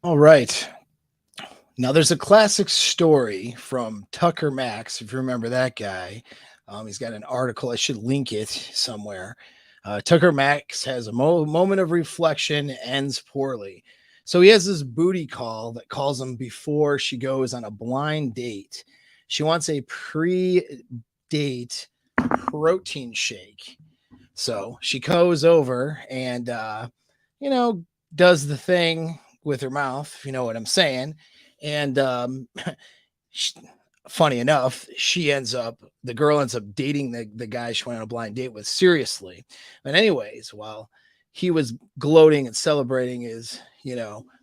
All right. Now, there's a classic story from Tucker Max, if you remember that guy. He's got an article. I should link it somewhere. Tucker Max has a moment of reflection, ends poorly. So he has this booty call that calls him before she goes on a blind date. She wants a pre date protein shake. So she goes over and, you know, does the thing with her mouth, if you know what I'm saying. And she, funny enough, the girl ends up dating the guy she went on a blind date with seriously. But, anyways, while he was gloating and celebrating his,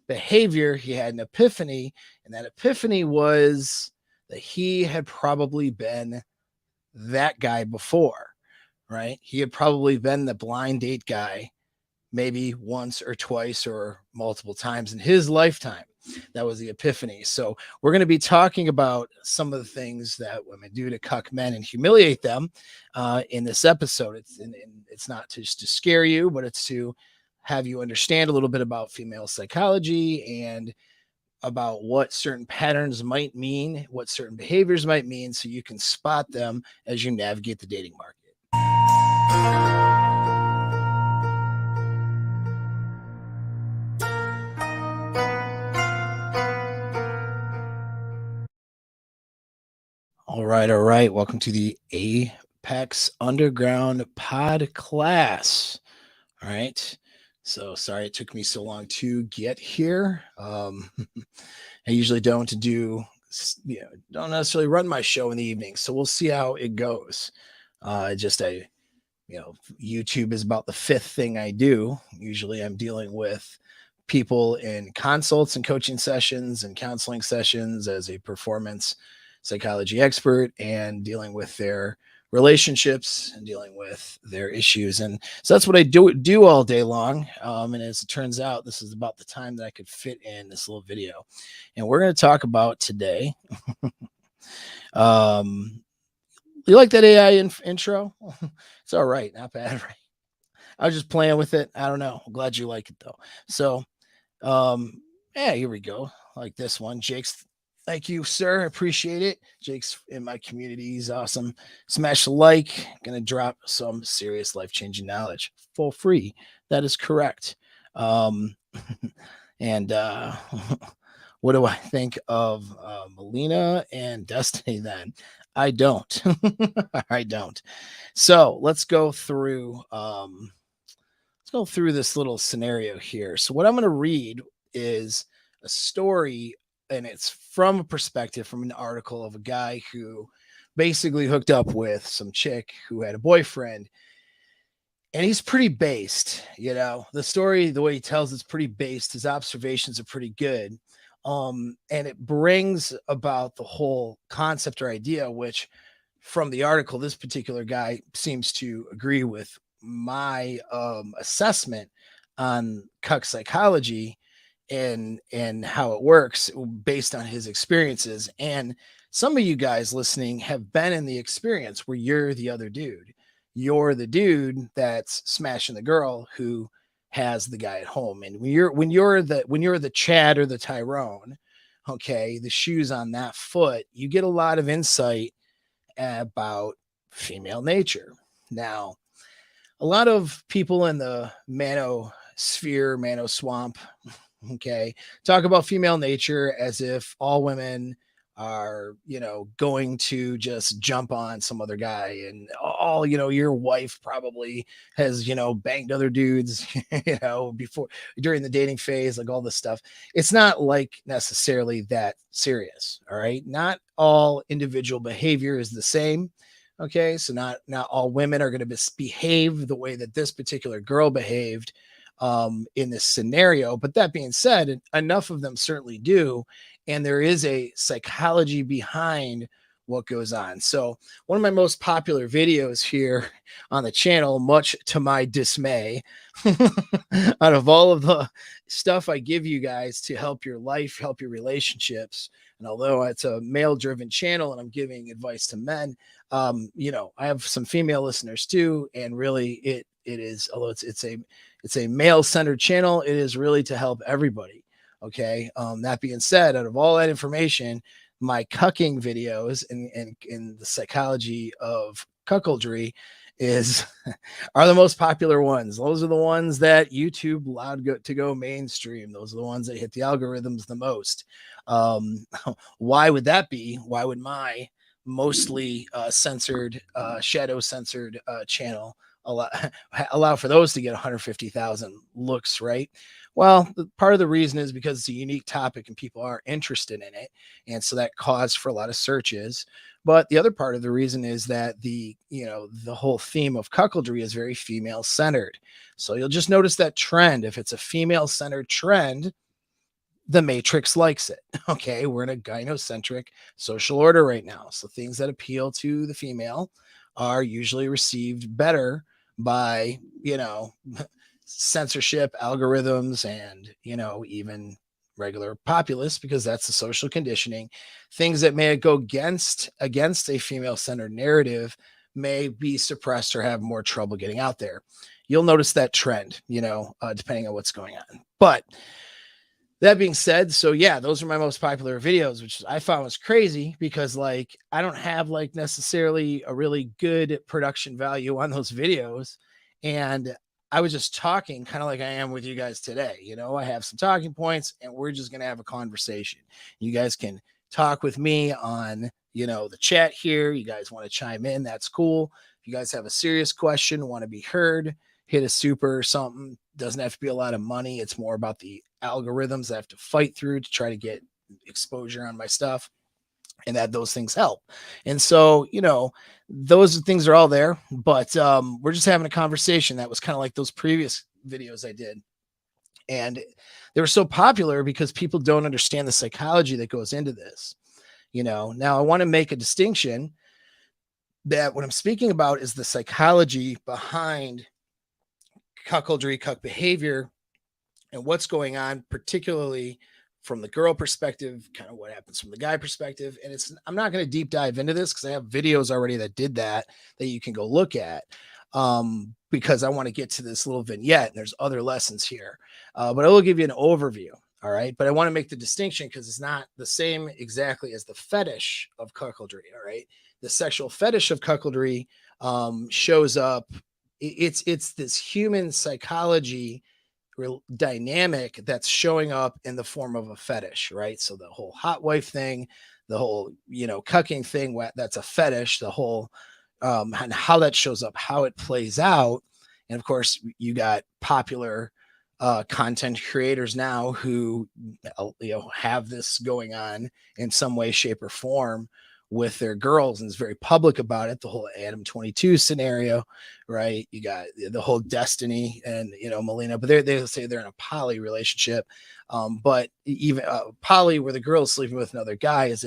behavior, he had an epiphany. And that epiphany was that he had probably been that guy before, right? He had probably been the blind date guy maybe once or twice or multiple times in his lifetime. That was the epiphany. So we're going to be talking about some of the things that women do to cuck men and humiliate them in this episode. It's not just to scare you, but it's to have you understand a little bit about female psychology and about what certain patterns might mean, what certain behaviors might mean, so you can spot them as you navigate the dating market. All right, all right. Welcome to the Apex Underground Podclass. All right. So sorry it took me so long to get here. I usually don't necessarily run my show in the evening, so we'll see how it goes. YouTube is about the fifth thing I do. Usually, I'm dealing with people in consults and coaching sessions and counseling sessions as a performance psychology expert and dealing with their relationships and dealing with their issues. And so that's what I do all day long. And as it turns out, this is about the time that I could fit in this little video. And we're going to talk about today. You like that AI intro? It's all right. Not bad, right? I was just playing with it. I don't know. I'm glad you like it though. So, yeah, here we go. Like this one. Jake's, thank you, sir. I appreciate it. Jake's in my community. He's awesome. Smash the like. Gonna drop some serious life-changing knowledge for free. That is correct. And what do I think of Melina and Destiny then? I don't. I don't. So let's go through this little scenario here. So what I'm going to read is a story, and it's from a perspective from an article of a guy who basically hooked up with some chick who had a boyfriend, and he's pretty based. The story, the way he tells it's pretty based. His observations are pretty good. And it brings about the whole concept or idea, which from the article, this particular guy seems to agree with my assessment on cuck psychology and how it works based on his experiences. And some of you guys listening have been in the experience where you're the other dude. You're the dude that's smashing the girl who has the guy at home. And when you're the Chad or the Tyrone, okay, the shoes on that foot, you get a lot of insight about female nature. Now, a lot of people in the manosphere, swamp, okay, talk about female nature as if all women are, going to just jump on some other guy, and all, your wife probably has, banged other dudes, before, during the dating phase, like all this stuff. It's not like necessarily that serious. All right. Not all individual behavior is the same. Okay. So not all women are going to behave the way that this particular girl behaved in this scenario. But that being said, enough of them certainly do. And there is a psychology behind what goes on. So one of my most popular videos here on the channel, much to my dismay, out of all of the stuff I give you guys to help your life, help your relationships, and although it's a male driven channel and I'm giving advice to men, I have some female listeners too. And really it is, although it's a male centered channel, it is really to help everybody. Okay. That being said, out of all that information, my cucking videos in the psychology of cuckoldry is are the most popular ones. Those are the ones that YouTube allowed to go mainstream. Those are the ones that hit the algorithms the most. Um, why would that be? Why would my mostly censored, shadow censored channel allow, allow for those to get 150,000 looks, right? Well, part of the reason is because it's a unique topic and people are interested in it. And so that caused for a lot of searches. But the other part of the reason is that the whole theme of cuckoldry is very female centered. So you'll just notice that trend. If it's a female centered trend, the matrix likes it. Okay. We're in a gynocentric social order right now. So things that appeal to the female are usually received better by, censorship algorithms and, even regular populace, because that's the social conditioning. Things that may go against a female centered narrative may be suppressed or have more trouble getting out there. You'll notice that trend, depending on what's going on. But that being said, so yeah, those are my most popular videos, which I found was crazy because I don't have necessarily a really good production value on those videos. And I was just talking kind of like I am with you guys today. I have some talking points and we're just going to have a conversation. You guys can talk with me on, the chat here. You guys want to chime in? That's cool. If you guys have a serious question, want to be heard, hit a super or something. Doesn't have to be a lot of money. It's more about the algorithms I have to fight through to try to get exposure on my stuff, and that those things help. And so, those things are all there, but we're just having a conversation that was kind of like those previous videos I did. And they were so popular because people don't understand the psychology that goes into this. Now I want to make a distinction that what I'm speaking about is the psychology behind cuckoldry, cuck behavior, and what's going on, particularly from the girl perspective, kind of what happens from the guy perspective. And I'm not going to deep dive into this because I have videos already that did that you can go look at, because I want to get to this little vignette and there's other lessons here. But I will give you an overview. All right. But I want to make the distinction because it's not the same exactly as the fetish of cuckoldry. All right. The sexual fetish of cuckoldry shows up. It's this human psychology real dynamic that's showing up in the form of a fetish, right? So the whole hot wife thing, the whole, cucking thing, that's a fetish, the whole, and how that shows up, how it plays out. And of course, you got popular content creators now who, have this going on in some way, shape, or form with their girls and is very public about it. The whole Adam 22 scenario, right? You got the whole Destiny and, Melina, but they say they're in a poly relationship. But even poly where the girl is sleeping with another guy is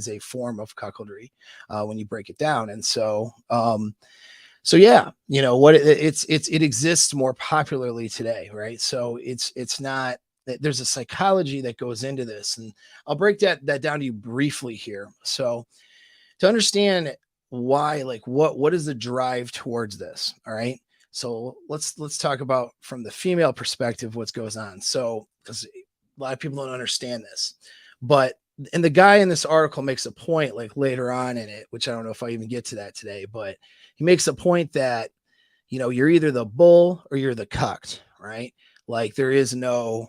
a form of cuckoldry when you break it down. And so, yeah, it exists more popularly today, right? So it's not, there's a psychology that goes into this, and I'll break that down to you briefly here. So to understand why, what is the drive towards this? All right. So let's talk about from the female perspective, what goes on. So, because a lot of people don't understand this, and the guy in this article makes a point later on in it, which I don't know if I even get to that today, but he makes a point that, you're either the bull or you're the cucked, right? There is no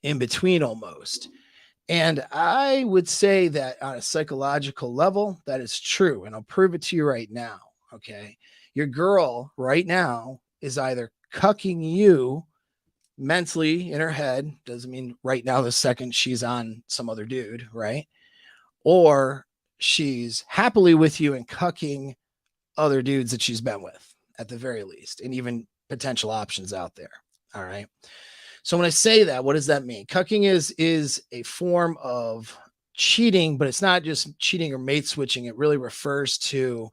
in between almost. And I would say that on a psychological level, that is true. And I'll prove it to you right now. Okay. Your girl right now is either cucking you mentally in her head. Doesn't mean right now, the second she's on some other dude, right? Or she's happily with you and cucking other dudes that she's been with at the very least, and even potential options out there. All right. So when I say that, what does that mean? Cucking is a form of cheating, but it's not just cheating or mate switching. It really refers to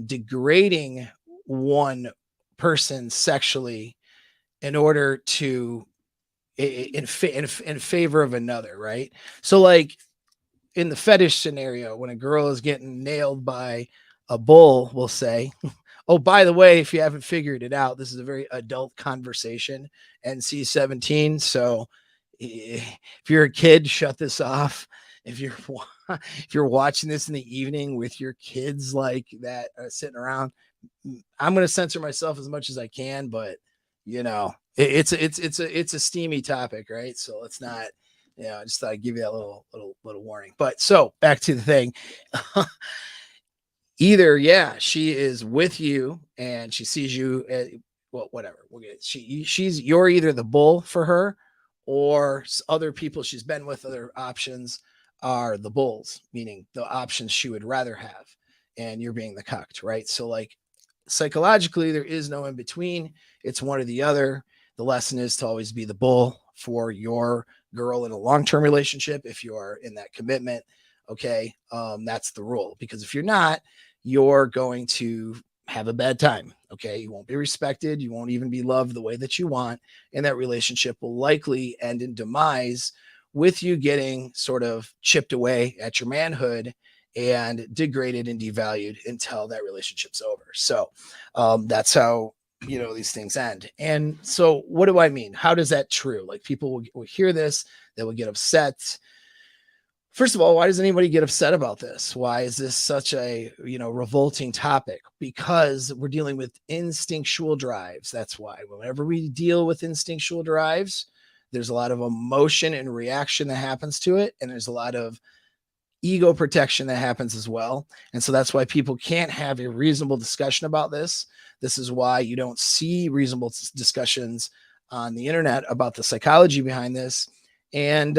degrading one person sexually in order to in favor of another, right? So in the fetish scenario, when a girl is getting nailed by a bull, we'll say, oh, by the way, if you haven't figured it out, this is a very adult conversation, NC-17. So if you're a kid, shut this off. If you're if you're watching this in the evening with your kids like that sitting around, I'm going to censor myself as much as I can, but you know, it's a steamy topic, right? So let's not, you know, I just thought I'd give you that little warning. But so back to the thing. Either, yeah, she is with you and she sees you well, whatever. We'll get you're either the bull for her, or other people she's been with, other options are the bulls, meaning the options she would rather have, and you're being the cucked, right? So like psychologically, there is no in between. It's one or the other. The lesson is to always be the bull for your girl in a long-term relationship. If you are in that commitment, okay, that's the rule. Because if you're not, you're going to have a bad time. Okay. You won't be respected. You won't even be loved the way that you want. And that relationship will likely end in demise, with you getting sort of chipped away at your manhood and degraded and devalued until that relationship's over. So that's how, you know, these things end. And so what do I mean? How does that true? Like people will hear this, they will get upset. First of all, why does anybody get upset about this? Why is this such a, you know, revolting topic? Because we're dealing with instinctual drives. That's why whenever we deal with instinctual drives, there's a lot of emotion and reaction that happens to it. And there's a lot of ego protection that happens as well. And so that's why people can't have a reasonable discussion about this. This is why you don't see reasonable discussions on the internet about the psychology behind this. And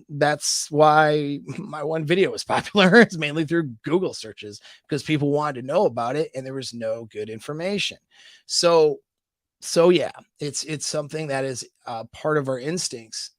that's why my one video was popular. It's mainly through Google searches, because people wanted to know about it and there was no good information. So yeah, it's something that is part of our instincts.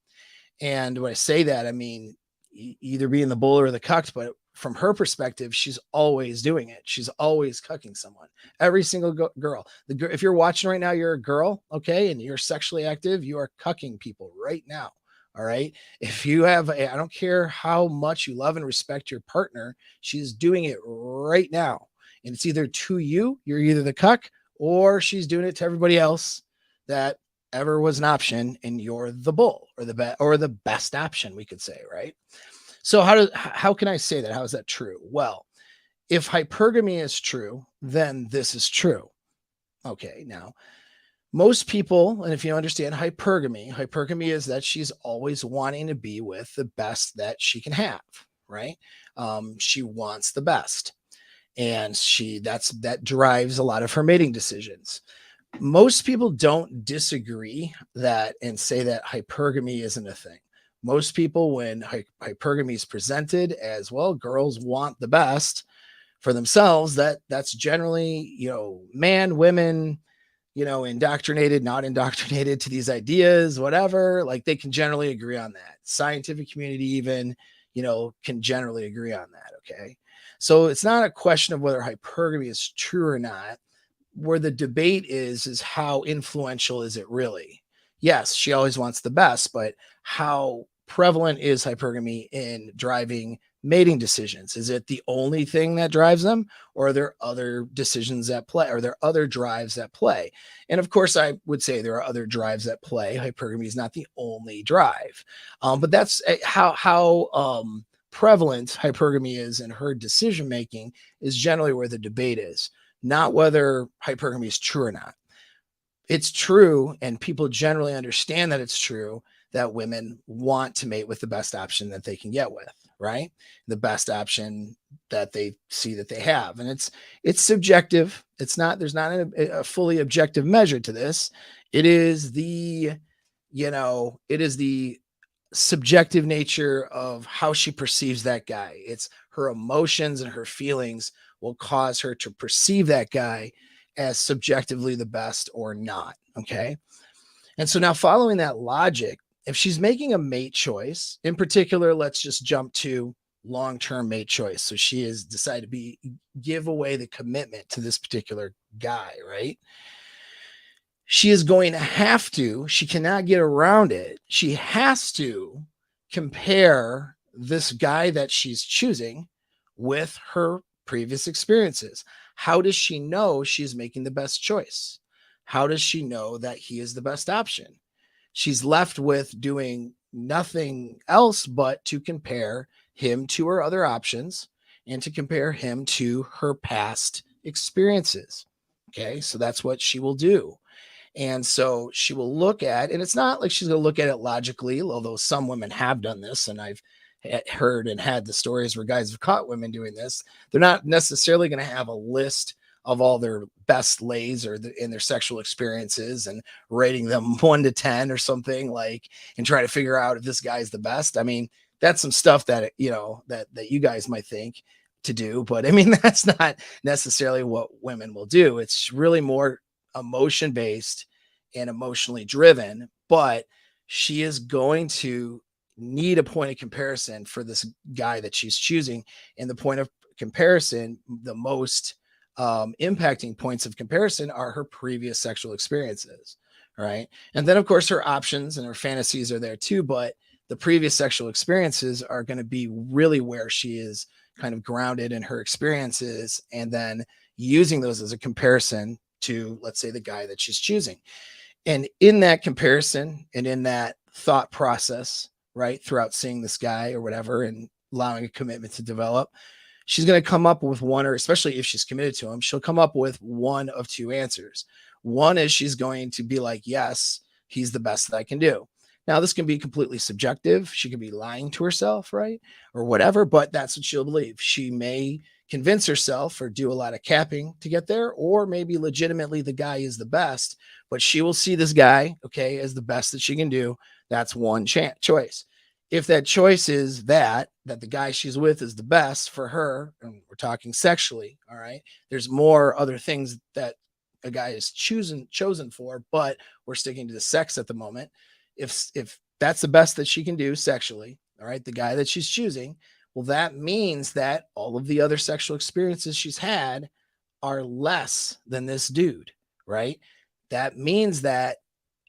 And when I say that, I mean either being the bull or the cucked, but from her perspective, she's always doing it. She's always cucking someone. Every single girl. If you're watching right now, you're a girl, okay, and you're sexually active, you are cucking people right now. All right. If you have, I don't care how much you love and respect your partner, she's doing it right now. And it's either to you, you're either the cuck, or she's doing it to everybody else that ever was an option, and you're the bull or the best option, we could say, right? So how can I say that? How is that true? Well, if hypergamy is true, then this is true. Okay, now most people, and if you understand hypergamy is that she's always wanting to be with the best that she can have, right? She wants the best, and that drives a lot of her mating decisions. Most people don't disagree that and say that hypergamy isn't a thing. Most people, when hypergamy is presented as, well, girls want the best for themselves, that's generally, you know, man, women, you know, indoctrinated, not indoctrinated to these ideas, whatever, like they can generally agree on that. Scientific community even, you know, can generally agree on that. Okay. So it's not a question of whether hypergamy is true or not. Where the debate is how influential is it really? Yes, she always wants the best, but how prevalent is hypergamy in driving mating decisions? Is it the only thing that drives them, or are there other decisions at play? Are there other drives at play? And of course, I would say there are other drives at play. Hypergamy is not the only drive, but that's how prevalent hypergamy is in her decision making is generally where the debate is. Not whether hypergamy is true or not. It's true, and people generally understand that it's true, that women want to mate with the best option that they can get with, right? The best option that they see that they have. And it's subjective. There's not a fully objective measure to this. It is the subjective nature of how she perceives that guy. It's her emotions and her feelings will cause her to perceive that guy as subjectively the best or not. Okay. And so now, following that logic, if she's making a mate choice, in particular, let's just jump to long-term mate choice. So she has decided to give away the commitment to this particular guy, right? She is going to have to, she cannot get around it. She has to compare this guy that she's choosing with her previous experiences. How does she know she's making the best choice? How does she know that he is the best option? She's left with doing nothing else but to compare him to her other options and to compare him to her past experiences. Okay, so that's what she will do. And so she will look at, and it's not like she's going to look at it logically, although some women have done this, and I've heard and had the stories where guys have caught women doing this. They're not necessarily going to have a list of all their best lays or in their sexual experiences and rating them 1 to 10 or something, like, and try to figure out if this guy's the best. I mean, that's some stuff that, you know, that you guys might think to do, but I mean, that's not necessarily what women will do. It's really more emotion based and emotionally driven, but she is going to need a point of comparison for this guy that she's choosing. And the point of comparison, the most impacting points of comparison, are her previous sexual experiences. Right. And then, of course, her options and her fantasies are there too. But the previous sexual experiences are going to be really where she is kind of grounded in her experiences, and then using those as a comparison to, let's say, the guy that she's choosing. And in that comparison and in that thought process, right, throughout seeing this guy or whatever and allowing a commitment to develop, she's going to come up with one, or especially if she's committed to him, she'll come up with one of two answers. One is she's going to be like, yes, he's the best that I can do. Now, this can be completely subjective. She could be lying to herself, right? Or whatever, but that's what she'll believe. She may convince herself or do a lot of capping to get there, or maybe legitimately the guy is the best, but she will see this guy, okay, as the best that she can do. That's one choice. If that choice is that the guy she's with is the best for her, and we're talking sexually, all right, there's more other things that a guy is chosen for, but we're sticking to the sex at the moment. If that's the best that she can do sexually, all right, the guy that she's choosing, well, that means that all of the other sexual experiences she's had are less than this dude, right? That means that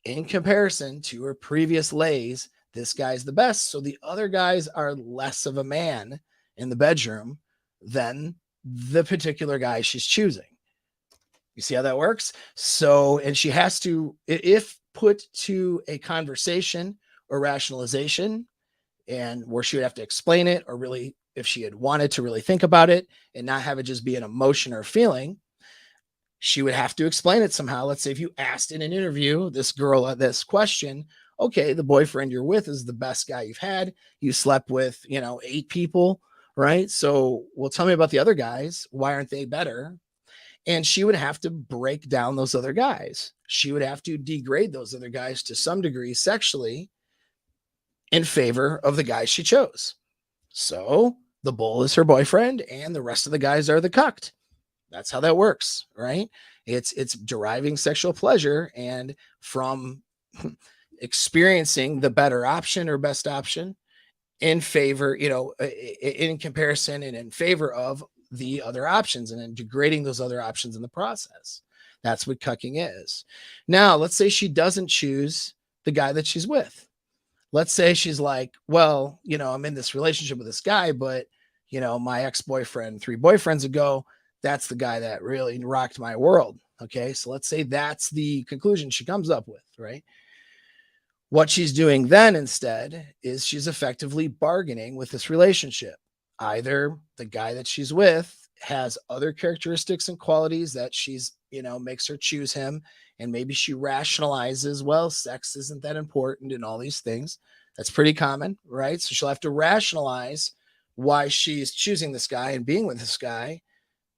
in comparison to her previous lays, this guy's the best. So the other guys are less of a man in the bedroom than the particular guy she's choosing. You see how that works? So, and she has to, if put to a conversation or rationalization, and where she would have to explain it, or really, if she had wanted to really think about it and not have it just be an emotion or feeling, she would have to explain it somehow. Let's say if you asked in an interview this girl this question, okay, the boyfriend you're with is the best guy you've had. You slept with, 8 people, right? So, well, tell me about the other guys. Why aren't they better? And she would have to break down those other guys. She would have to degrade those other guys to some degree sexually in favor of the guy she chose. So the bull is her boyfriend and the rest of the guys are the cucked. That's how that works, right? It's deriving sexual pleasure and from experiencing the better option or best option in favor, in comparison and in favor of the other options, and then degrading those other options in the process. That's what cucking is. Now, let's say she doesn't choose the guy that she's with. Let's say she's like, well, I'm in this relationship with this guy, but, my ex-boyfriend 3 boyfriends ago, that's the guy that really rocked my world. Okay. So let's say that's the conclusion she comes up with, right? What she's doing then instead is she's effectively bargaining with this relationship. Either the guy that she's with has other characteristics and qualities that she's, makes her choose him. And maybe she rationalizes, well, sex isn't that important and all these things. That's pretty common, right? So she'll have to rationalize why she's choosing this guy and being with this guy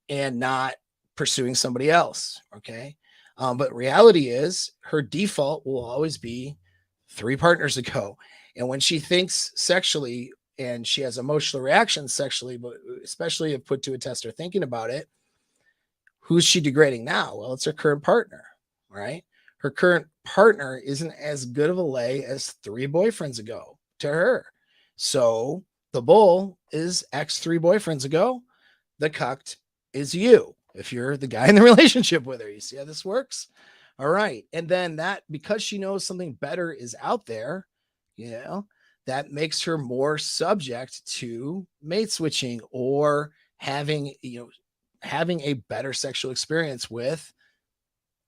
and not pursuing somebody else. Okay. But reality is her default will always be 3 partners ago. And when she thinks sexually and she has emotional reactions sexually, but especially if put to a test or thinking about it, who's she degrading now? Well, it's her current partner, right? Her current partner isn't as good of a lay as 3 boyfriends ago to her. So the bull is X 3 boyfriends ago. The cucked is you, if you're the guy in the relationship with her. You see how this works? All right. And then that, because she knows something better is out there, that makes her more subject to mate switching or having a better sexual experience with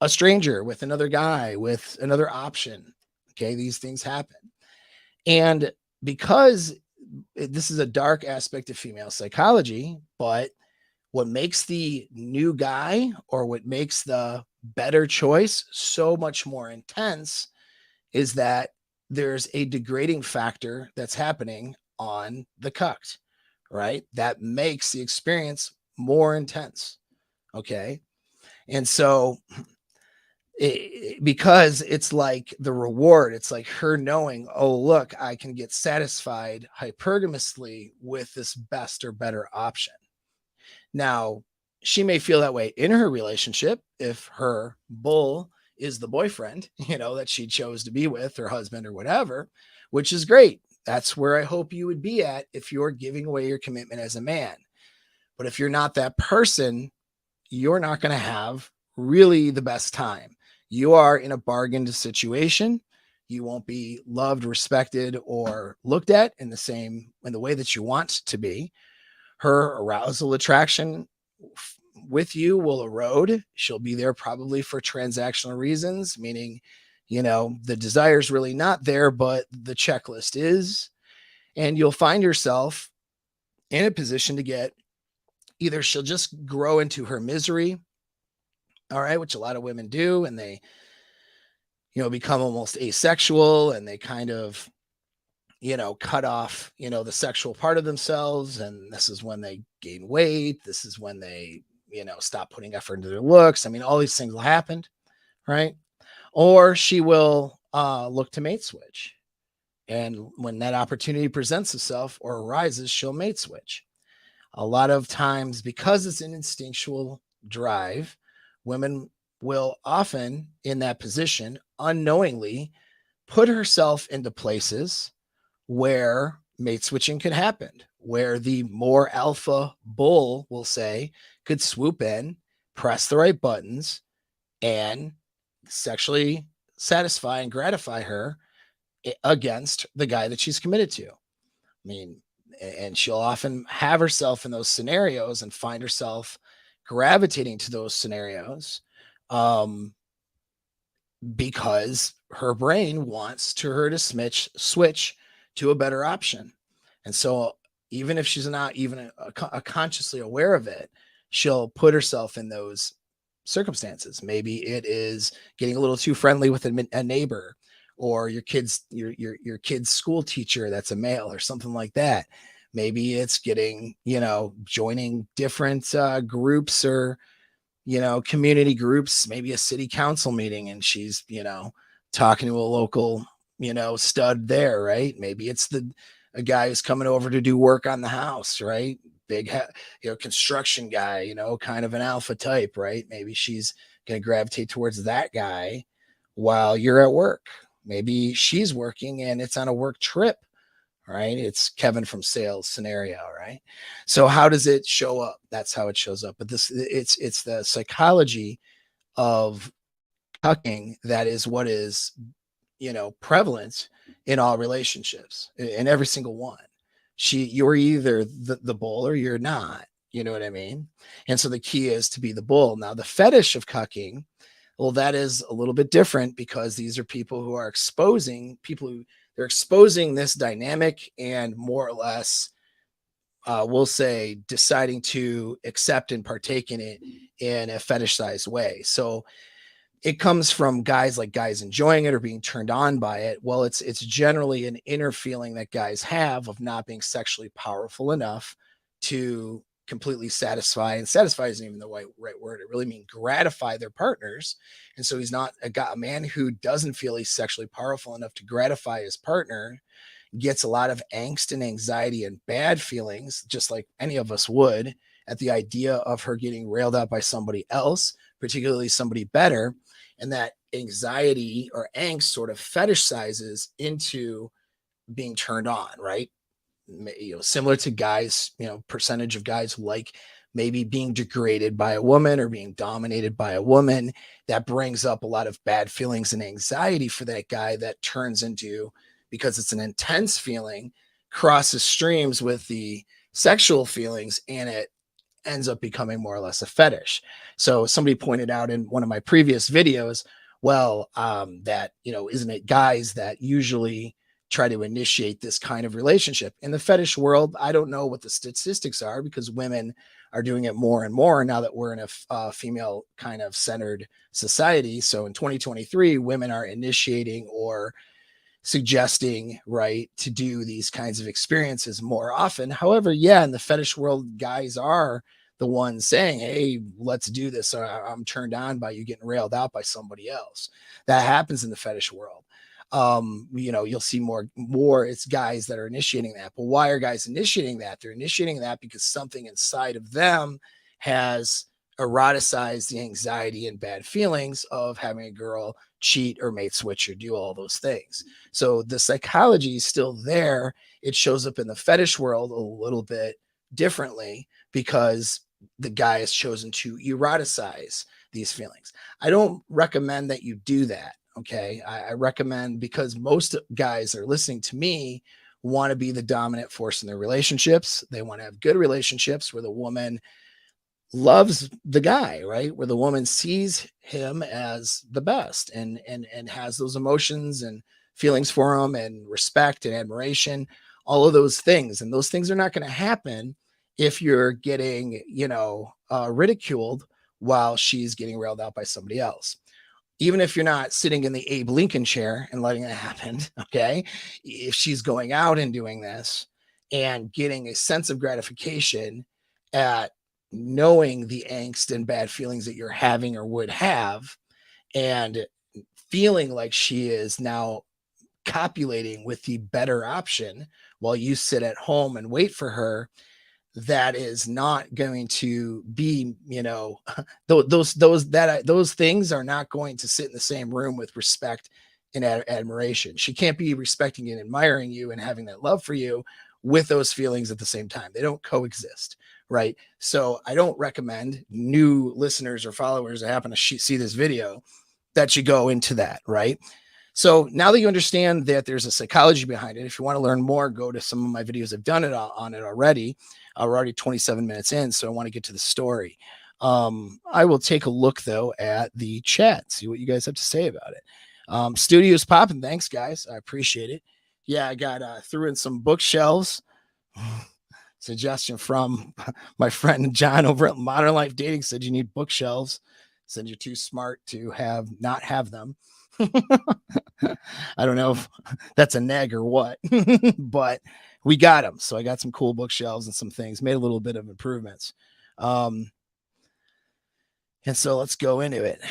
a stranger, with another guy, with another option. Okay. These things happen. And because this is a dark aspect of female psychology, but what makes the new guy or what makes the better choice so much more intense is that there's a degrading factor that's happening on the cucked, right? That makes the experience more intense. Okay. And so because it's like the reward, it's like her knowing, oh, look, I can get satisfied hypergamously with this best or better option. Now, she may feel that way in her relationship if her bull is the boyfriend, that she chose to be with, her husband or whatever, which is great. That's where I hope you would be at if you're giving away your commitment as a man. But if you're not that person, you're not going to have really the best time. You are in a bargained situation. You won't be loved, respected, or looked at in the way that you want to be. Her arousal attraction with you will erode. She'll be there probably for transactional reasons, meaning, the desire is really not there, but the checklist is. And you'll find yourself in a position to get either she'll just grow into her misery, all right, which a lot of women do, and they, become almost asexual and they kind of, cut off, the sexual part of themselves. And this is when they gain weight. This is when they, stop putting effort into their looks. I mean, all these things will happen, right? Or she will look to mate switch. And when that opportunity presents itself or arises, she'll mate switch. A lot of times, because it's an instinctual drive, women will often in that position unknowingly put herself into places where mate switching could happen, where the more alpha bull, will say, could swoop in, press the right buttons, and sexually satisfy and gratify her against the guy that she's committed to. I mean, and she'll often have herself in those scenarios and find herself gravitating to those scenarios because her brain wants her to switch to a better option. And so even if she's not even consciously aware of it, she'll put herself in those circumstances. Maybe it is getting a little too friendly with a neighbor, or your kid's school teacher that's a male, or something like that. Maybe it's getting, joining different groups or, community groups, maybe a city council meeting, and she's, talking to a local, stud there, right? Maybe it's a guy who's coming over to do work on the house, right? Big, construction guy, kind of an alpha type, right? Maybe she's going to gravitate towards that guy while you're at work. Maybe she's working and it's on a work trip, right? It's Kevin from sales scenario, right? So how does it show up? That's how it shows up. But it's the psychology of cucking that is what is, prevalent in all relationships, in every single one. You're either the bull or you're not. You know what I mean? And so the key is to be the bull. Now, the fetish of cucking, well, that is a little bit different because these are people who are they're exposing this dynamic and more or less, we'll say, deciding to accept and partake in it in a fetishized way. So it comes from guys enjoying it or being turned on by it. Well, it's generally an inner feeling that guys have of not being sexually powerful enough to completely satisfy, and satisfy isn't even the right word. It really means gratify their partners. And so he's not a man who doesn't feel he's sexually powerful enough to gratify his partner, gets a lot of angst and anxiety and bad feelings, just like any of us would, at the idea of her getting railed out by somebody else, particularly somebody better. And that anxiety or angst sort of fetishizes into being turned on, right? Similar to guys, percentage of guys who like maybe being degraded by a woman or being dominated by a woman. That brings up a lot of bad feelings and anxiety for that guy, that turns into, because it's an intense feeling, crosses streams with the sexual feelings, and it ends up becoming more or less a fetish. So somebody pointed out in one of my previous videos, well, that, isn't it guys that usually try to initiate this kind of relationship. In the fetish world, I don't know what the statistics are because women are doing it more and more now that we're in a female kind of centered society. So in 2023, women are initiating or suggesting, right, to do these kinds of experiences more often. However, yeah, in the fetish world, guys are the ones saying, hey, let's do this. I'm turned on by you getting railed out by somebody else. That happens in the fetish world. You'll see more it's guys that are initiating that. But why are guys initiating that? They're initiating that because something inside of them has eroticized the anxiety and bad feelings of having a girl cheat or mate switch or do all those things. So the psychology is still there. It shows up in the fetish world a little bit differently because the guy has chosen to eroticize these feelings. I don't recommend that you do that. Okay. I recommend, because most guys that are listening to me want to be the dominant force in their relationships. They want to have good relationships where the woman loves the guy, right? Where the woman sees him as the best and has those emotions and feelings for him and respect and admiration, all of those things. And those things are not going to happen if you're getting, ridiculed while she's getting railed out by somebody else. Even if you're not sitting in the Abe Lincoln chair and letting it happen, okay? If she's going out and doing this and getting a sense of gratification at knowing the angst and bad feelings that you're having or would have, and feeling like she is now copulating with the better option while you sit at home and wait for her, that is not going to be, those things are not going to sit in the same room with respect and admiration. She can't be respecting and admiring you and having that love for you with those feelings at the same time. They don't coexist, right? So I don't recommend new listeners or followers that happen to see this video that you go into that, right? So now that you understand that there's a psychology behind it, if you want to learn more, go to some of my videos. I've done it on it already. We're already 27 minutes in, so I want to get to the story. I will take a look, though, at the chat, see what you guys have to say about it. Studio's popping. Thanks, guys. I appreciate it. Yeah, I got threw in some bookshelves. Suggestion from my friend John over at Modern Life Dating said you need bookshelves. Said you're too smart to not have them. I don't know if that's a neg or what, but we got them. So I got some cool bookshelves and some things, made a little bit of improvements. And so let's go into it.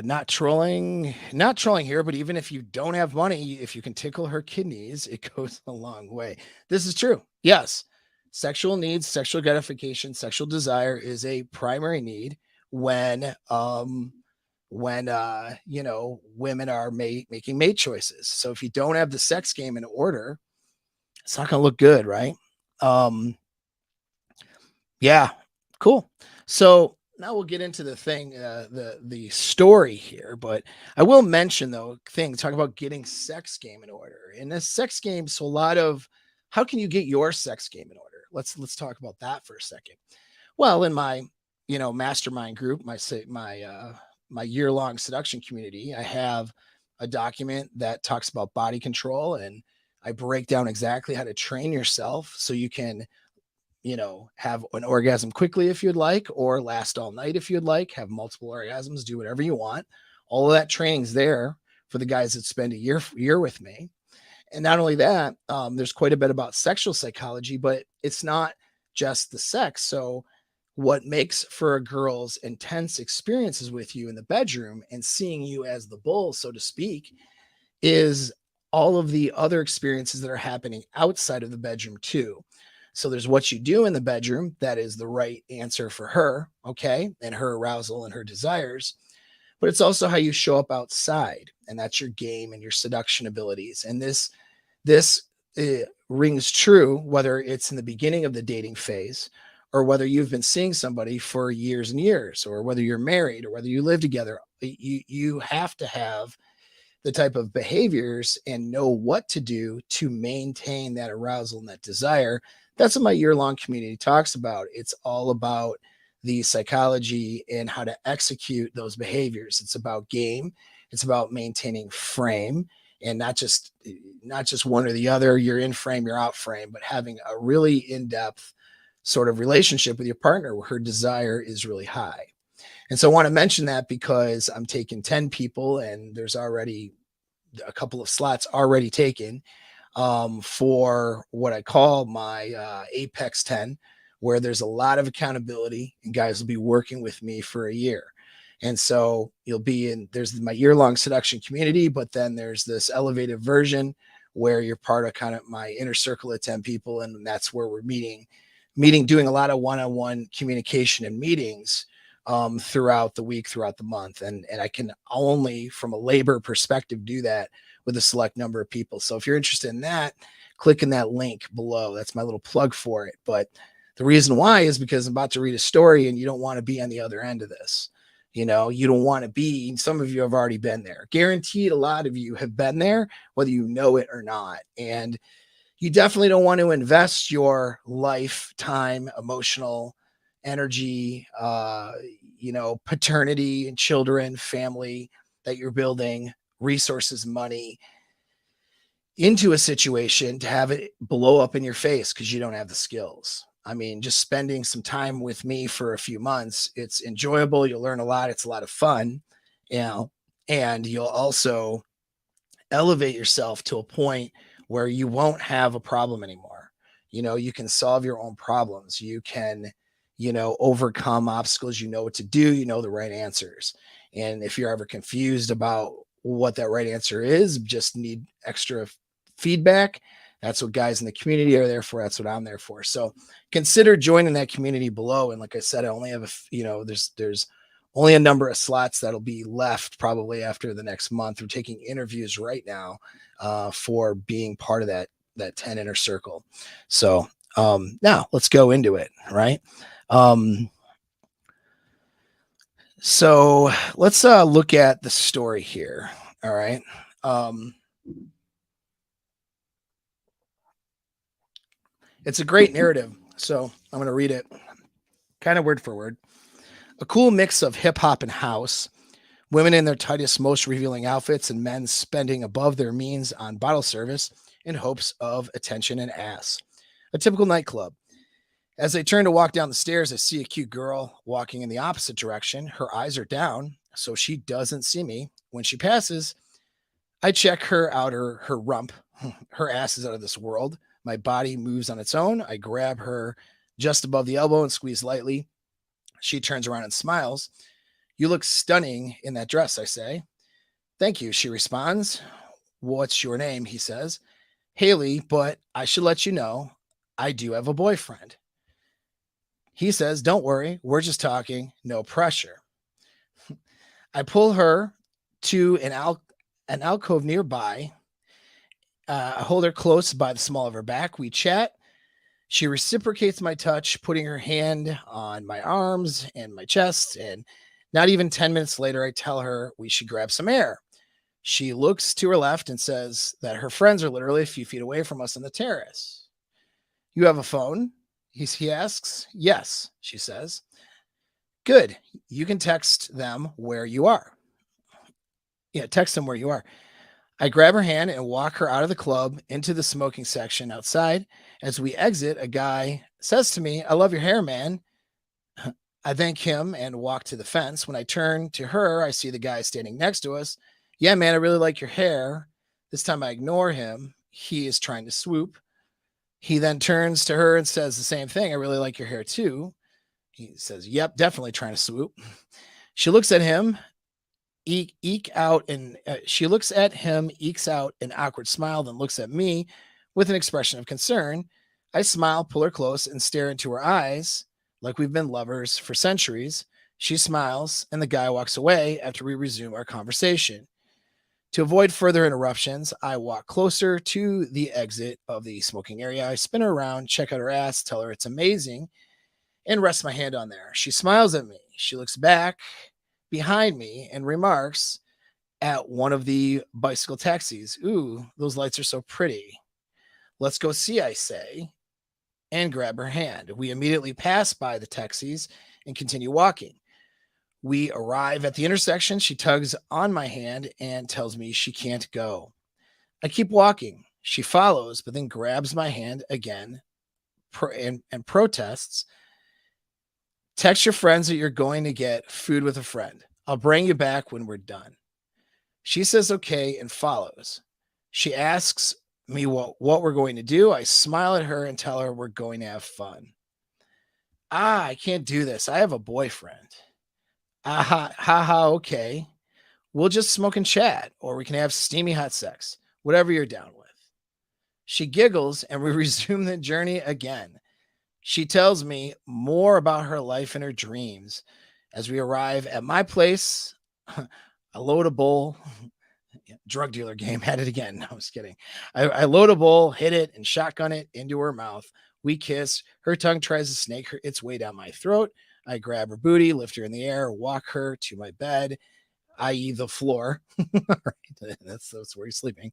Not trolling here, but even if you don't have money, if you can tickle her kidneys, it goes a long way. This is true. Yes. Sexual needs, sexual gratification, sexual desire is a primary need when women are making mate choices. So if you don't have the sex game in order, it's not going to look good, right? Yeah, cool. So now we'll get into the thing, the story here, but I will mention talk about getting sex game in order. In a sex game, so a lot of how can you get your sex game in order? Let's talk about that for a second. Well, in my mastermind group, my year-long seduction community, I have a document that talks about body control, and I break down exactly how to train yourself so you can have an orgasm quickly if you'd like, or last all night if you'd like, have multiple orgasms, do whatever you want. All of that training's there for the guys that spend a year with me. And not only that, there's quite a bit about sexual psychology, but it's not just the sex. So what makes for a girl's intense experiences with you in the bedroom and seeing you as the bull, so to speak, is all of the other experiences that are happening outside of the bedroom too. So there's what you do in the bedroom that is the right answer for her, okay, and her arousal and her desires. But it's also how you show up outside, and that's your game and your seduction abilities. And this rings true whether it's in the beginning of the dating phase or whether you've been seeing somebody for years and years, or whether you're married or whether you live together. You have to have the type of behaviors and know what to do to maintain that arousal and that desire. That's what my year-long community talks about. It's all about the psychology and how to execute those behaviors. It's about game. It's about maintaining frame, and not just one or the other. You're in frame, you're out frame, but having a really in-depth sort of relationship with your partner where her desire is really high. And so I want to mention that because I'm taking 10 people and there's already a couple of slots already taken for what I call my Apex 10, where there's a lot of accountability and guys will be working with me for a year. And so you'll be in, there's my year-long seduction community, but then there's this elevated version where you're part of kind of my inner circle of 10 people. And that's where we're meeting, doing a lot of one-on-one communication and meetings throughout the week, throughout the month. And I can only from a labor perspective do that with a select number of people. So if you're interested in that, click in that link below. That's my little plug for it. But the reason why is because I'm about to read a story and you don't want to be on the other end of this. You know, you don't want to be, some of you have already been there. Guaranteed a lot of you have been there, whether you know it or not. And you definitely don't want to invest your lifetime, emotional energy, paternity and children, family that you're building, resources, money into a situation to have it blow up in your face because you don't have the skills. I mean, just spending some time with me for a few months, it's enjoyable. You'll learn a lot. It's a lot of fun, and you'll also elevate yourself to a point where you won't have a problem anymore. You can solve your own problems. You can, overcome obstacles. You know what to do. You know the right answers. And if you're ever confused about what that right answer is, just need extra feedback. That's what guys in the community are there for. That's what I'm there for. So consider joining that community below. And like I said, I only have there's only a number of slots that'll be left probably after the next month. We're taking interviews right now for being part of that 10 inner circle. So now let's go into it. Right. So let's look at the story here. All right. It's a great narrative. So I'm going to read it kind of word for word. A cool mix of hip hop and house, women in their tightest, most revealing outfits, and men spending above their means on bottle service in hopes of attention and ass. A typical nightclub. As I turn to walk down the stairs, I see a cute girl walking in the opposite direction. Her eyes are down, so she doesn't see me. When she passes, I check her out, her rump. Her ass is out of this world. My body moves on its own. I grab her just above the elbow and squeeze lightly. She turns around and smiles. You look stunning in that dress, I say. Thank you, she responds. What's your name? He says. Haley, but I should let you know, I do have a boyfriend. He says, don't worry, we're just talking, no pressure. I pull her to an alcove nearby. I hold her close by the small of her back. We chat. She reciprocates my touch, putting her hand on my arms and my chest. And not even 10 minutes later, I tell her we should grab some air. She looks to her left and says that her friends are literally a few feet away from us on the terrace. You have a phone? He asks. Yes, she says. Good. You can text them where you are. Yeah, text them where you are. I grab her hand and walk her out of the club into the smoking section outside. As we exit, a guy says to me, I love your hair, man. I thank him and walk to the fence. When I turn to her, I see the guy standing next to us. Yeah, man, I really like your hair. This time I ignore him. He is trying to swoop. He then turns to her and says the same thing. I really like your hair too. He says, yep, definitely trying to swoop. She looks at him. She looks at him, ekes out an awkward smile, then looks at me with an expression of concern. I smile, pull her close, and stare into her eyes like we've been lovers for centuries. She smiles, and the guy walks away after we resume our conversation. To avoid further interruptions, I walk closer to the exit of the smoking area. I spin her around, check out her ass, tell her it's amazing, and rest my hand on there. She smiles at me. She looks back behind me and remarks at one of the bicycle taxis, ooh, those lights are so pretty. Let's go see, I say, and grab her hand. We immediately pass by the taxis and continue walking. We arrive at the intersection. She tugs on my hand and tells me she can't go. I keep walking. She follows, but then grabs my hand again and protests. Text your friends that you're going to get food with a friend. I'll bring you back when we're done. She says okay and follows. She asks me what we're going to do. I smile at her and tell her we're going to have fun. I can't do this. I have a boyfriend. Okay. We'll just smoke and chat, or we can have steamy hot sex, whatever you're down with. She giggles and we resume the journey again. She tells me more about her life and her dreams. As we arrive at my place, I load a bowl. Drug dealer game, had it again. No, I was kidding. I load a bowl, hit it, and shotgun it into her mouth. We kiss. Her tongue tries to snake its way down my throat. I grab her booty, lift her in the air, walk her to my bed, i.e. the floor. Right, that's where you're sleeping.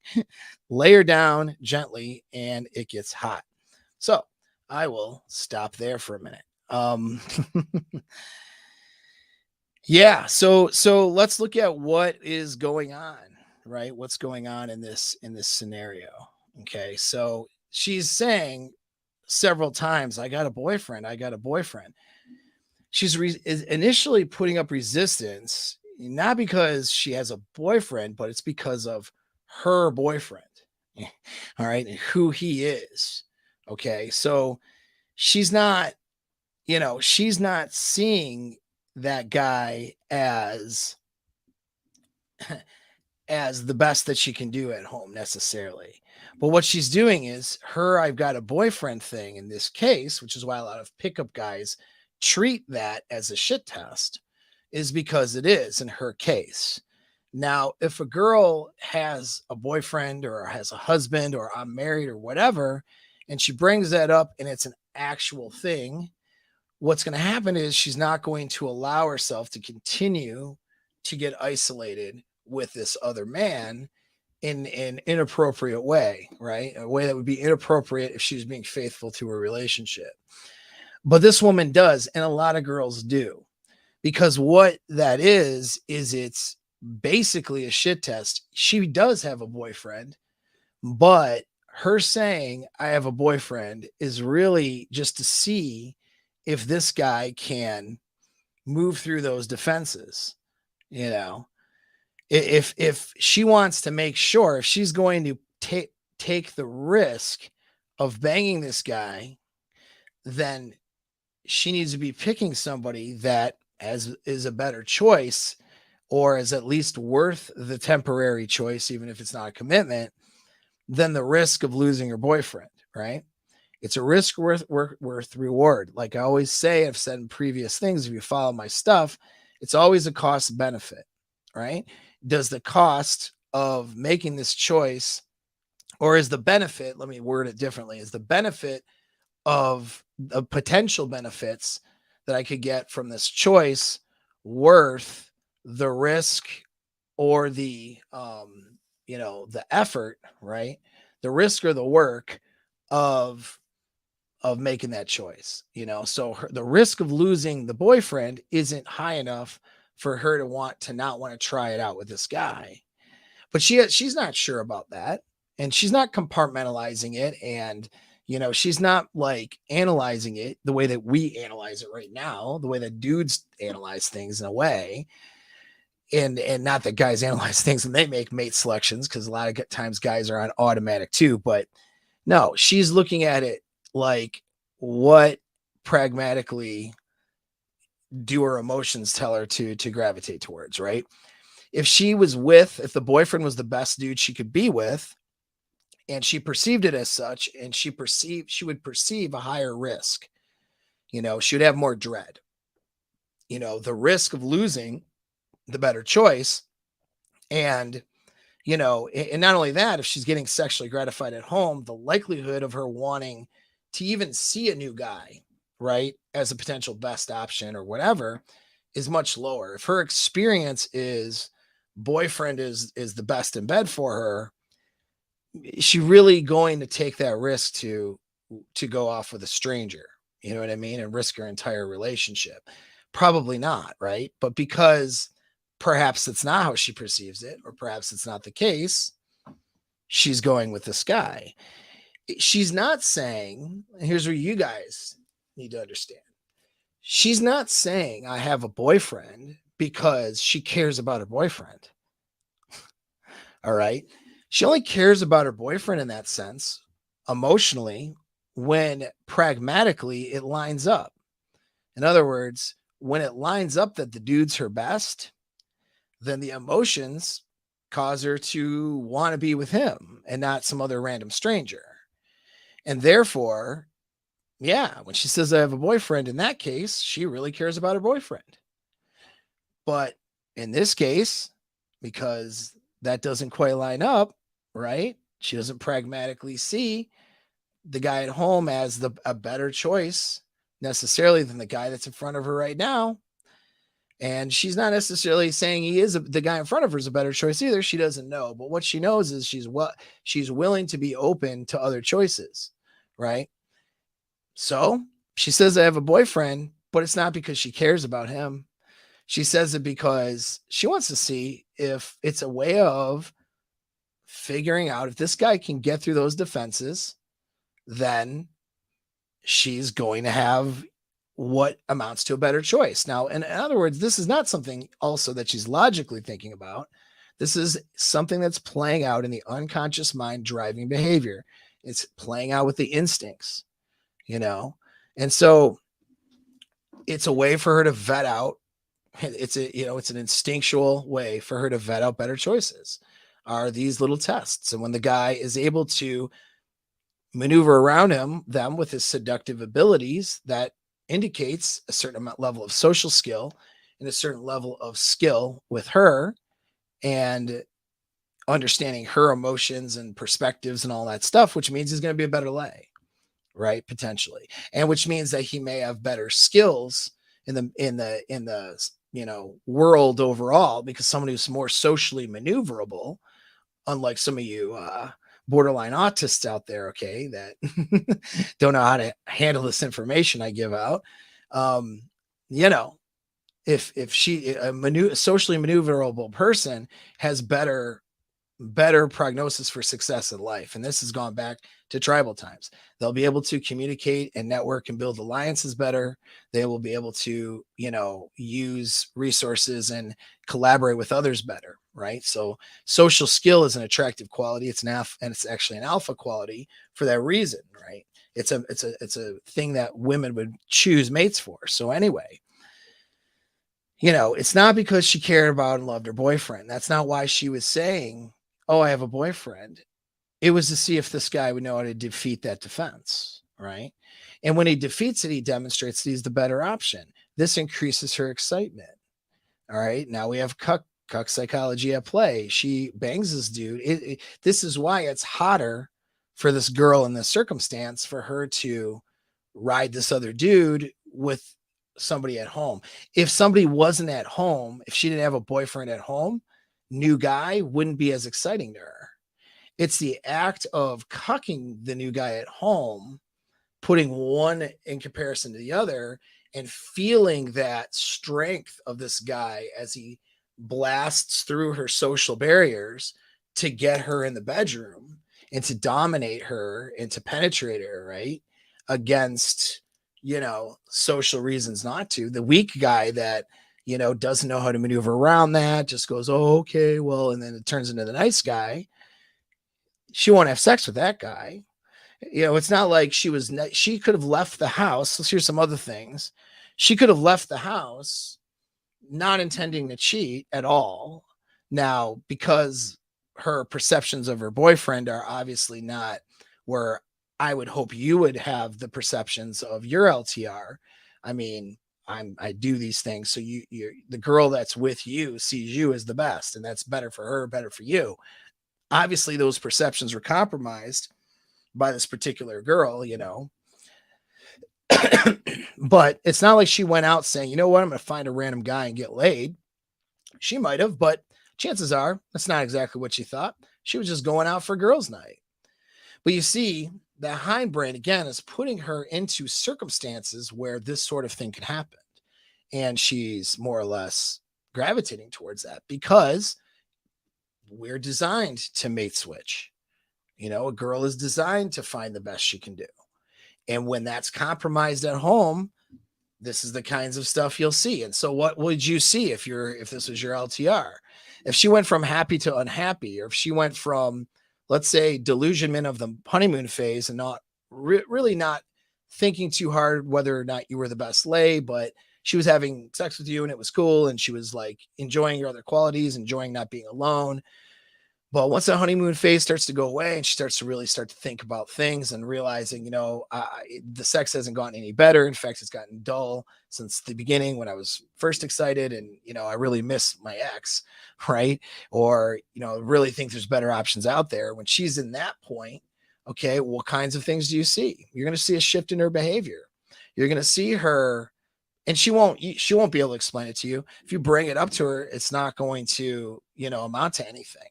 Lay her down gently, and it gets hot. So I will stop there for a minute. Yeah, so let's look at what is going on, right? What's going on in this scenario? Okay, so she's saying several times, I got a boyfriend. She's is initially putting up resistance, not because she has a boyfriend, but it's because of her boyfriend. All right, and who he is. Okay, so she's not, she's not seeing that guy as the best that she can do at home necessarily. But what she's doing is her I've got a boyfriend thing in this case, which is why a lot of pickup guys treat that as a shit test, is because it is in her case. Now, if a girl has a boyfriend or has a husband or I'm married or whatever, and she brings that up and it's an actual thing, what's going to happen is she's not going to allow herself to continue to get isolated with this other man in an inappropriate way, right? A way that would be inappropriate if she was being faithful to her relationship. But this woman does, and a lot of girls do, because what that is it's basically a shit test. She does have a boyfriend, but her saying, I have a boyfriend, is really just to see if this guy can move through those defenses. If she wants to make sure, if she's going to take the risk of banging this guy, then she needs to be picking somebody that is a better choice, or is at least worth the temporary choice, even if it's not a commitment, than the risk of losing her boyfriend, right? It's a risk worth reward. Like I always say, I've said in previous things, if you follow my stuff, it's always a cost benefit, right? Does the cost of making this choice, or is the benefit, let me word it differently, is the benefit of the potential benefits that I could get from this choice worth the risk or the the effort, right? The risk or the work of making that choice, so the risk of losing the boyfriend isn't high enough for her to not want to try it out with this guy. But she's not sure about that, and she's not compartmentalizing it, and she's not like analyzing it the way that we analyze it right now, the way that dudes analyze things in a way. And not that guys analyze things and they make mate selections, because a lot of times guys are on automatic too. But no, she's looking at it like, what pragmatically do her emotions tell her to gravitate towards, right? If the boyfriend was the best dude she could be with, and she perceived it as such, and she would perceive a higher risk, she would have more dread, the risk of losing the better choice. And and not only that, if she's getting sexually gratified at home, the likelihood of her wanting to even see a new guy, right, as a potential best option or whatever, is much lower. If her experience is boyfriend is the best in bed for her, is she really going to take that risk to go off with a stranger? You know what I mean? And risk her entire relationship. Probably not, right? But because perhaps it's not how she perceives it, or perhaps it's not the case, she's going with this guy. She's not saying, here's where you guys need to understand. She's not saying I have a boyfriend because she cares about her boyfriend. All right. She only cares about her boyfriend in that sense, emotionally, when pragmatically it lines up. In other words, when it lines up that the dude's her best, then the emotions cause her to want to be with him and not some other random stranger. And therefore, yeah, when she says I have a boyfriend, in that case, she really cares about her boyfriend. But in this case, because that doesn't quite line up, right? She doesn't pragmatically see the guy at home as a better choice necessarily than the guy that's in front of her right now. And she's not necessarily saying the guy in front of her is a better choice either. She doesn't know. But what she knows is she's willing to be open to other choices, right? So she says, I have a boyfriend, but it's not because she cares about him. She says it because she wants to see if it's a way of figuring out if this guy can get through those defenses, then she's going to have what amounts to a better choice. Now, in other words, this is not something also that she's logically thinking about. This is something that's playing out in the unconscious mind driving behavior. It's playing out with the instincts, and so it's a way for her to vet out. It's an instinctual way for her to vet out better choices are these little tests. And when the guy is able to maneuver around them with his seductive abilities, that indicates a certain level of social skill and a certain level of skill with her and understanding her emotions and perspectives and all that stuff, which means he's going to be a better lay, right? Potentially. And which means that he may have better skills in the world overall, because someone who's more socially maneuverable, unlike some of you borderline autists out there, okay, that don't know how to handle this information I give out. If she a socially maneuverable person has better prognosis for success in life, and this has gone back to tribal times, they'll be able to communicate and network and build alliances better. They will be able to use resources and collaborate with others better, right? So social skill is an attractive quality. It's it's actually an alpha quality for that reason, right? It's a thing that women would choose mates for. So anyway, it's not because she cared about and loved her boyfriend. That's not why she was saying, oh, I have a boyfriend. It was to see if this guy would know how to defeat that defense, right? And when he defeats it, he demonstrates that he's the better option. This increases her excitement. All right. Now we have cuck psychology at play. She bangs this dude. This is why it's hotter for this girl in this circumstance for her to ride this other dude with somebody at home. If somebody wasn't at home, if she didn't have a boyfriend at home, new guy wouldn't be as exciting to her. It's the act of cucking the new guy at home, putting one in comparison to the other, and feeling that strength of this guy as he blasts through her social barriers to get her in the bedroom and to dominate her and to penetrate her, right? Against, social reasons not to. The weak guy that, doesn't know how to maneuver around that, just goes, oh, okay, well, and then it turns into the nice guy. She won't have sex with that guy. It's not like she could have left the house. Let's hear some other things. She could have left the house not intending to cheat at all. Now, because her perceptions of her boyfriend are obviously not where I would hope you would have the perceptions of your LTR. I mean, I do these things. So you're the girl that's with you sees you as the best, and that's better for her, better for you. Obviously, those perceptions were compromised by this particular girl, but it's not like she went out saying, you know what, I'm going to find a random guy and get laid. She might have, but chances are that's not exactly what she thought. She was just going out for girls' night. But you see, the hindbrain, again, is putting her into circumstances where this sort of thing can happen. and she's more or less gravitating towards that because we're designed to mate switch. A girl is designed to find the best she can do. And when that's compromised at home, this is the kinds of stuff you'll see. And so what would you see if this was your LTR? If she went from happy to unhappy, or if she went from, let's say, delusionment of the honeymoon phase and not really not thinking too hard whether or not you were the best lay, but she was having sex with you and it was cool, and she was like enjoying your other qualities, enjoying not being alone. But once that honeymoon phase starts to go away and she starts to really start to think about things and realizing, the sex hasn't gotten any better. In fact, it's gotten dull since the beginning when I was first excited, and, I really miss my ex, right? Or, really think there's better options out there. When she's in that point, okay, what kinds of things do you see? You're going to see a shift in her behavior. You're going to see her, and she won't be able to explain it to you. If you bring it up to her, it's not going to, amount to anything.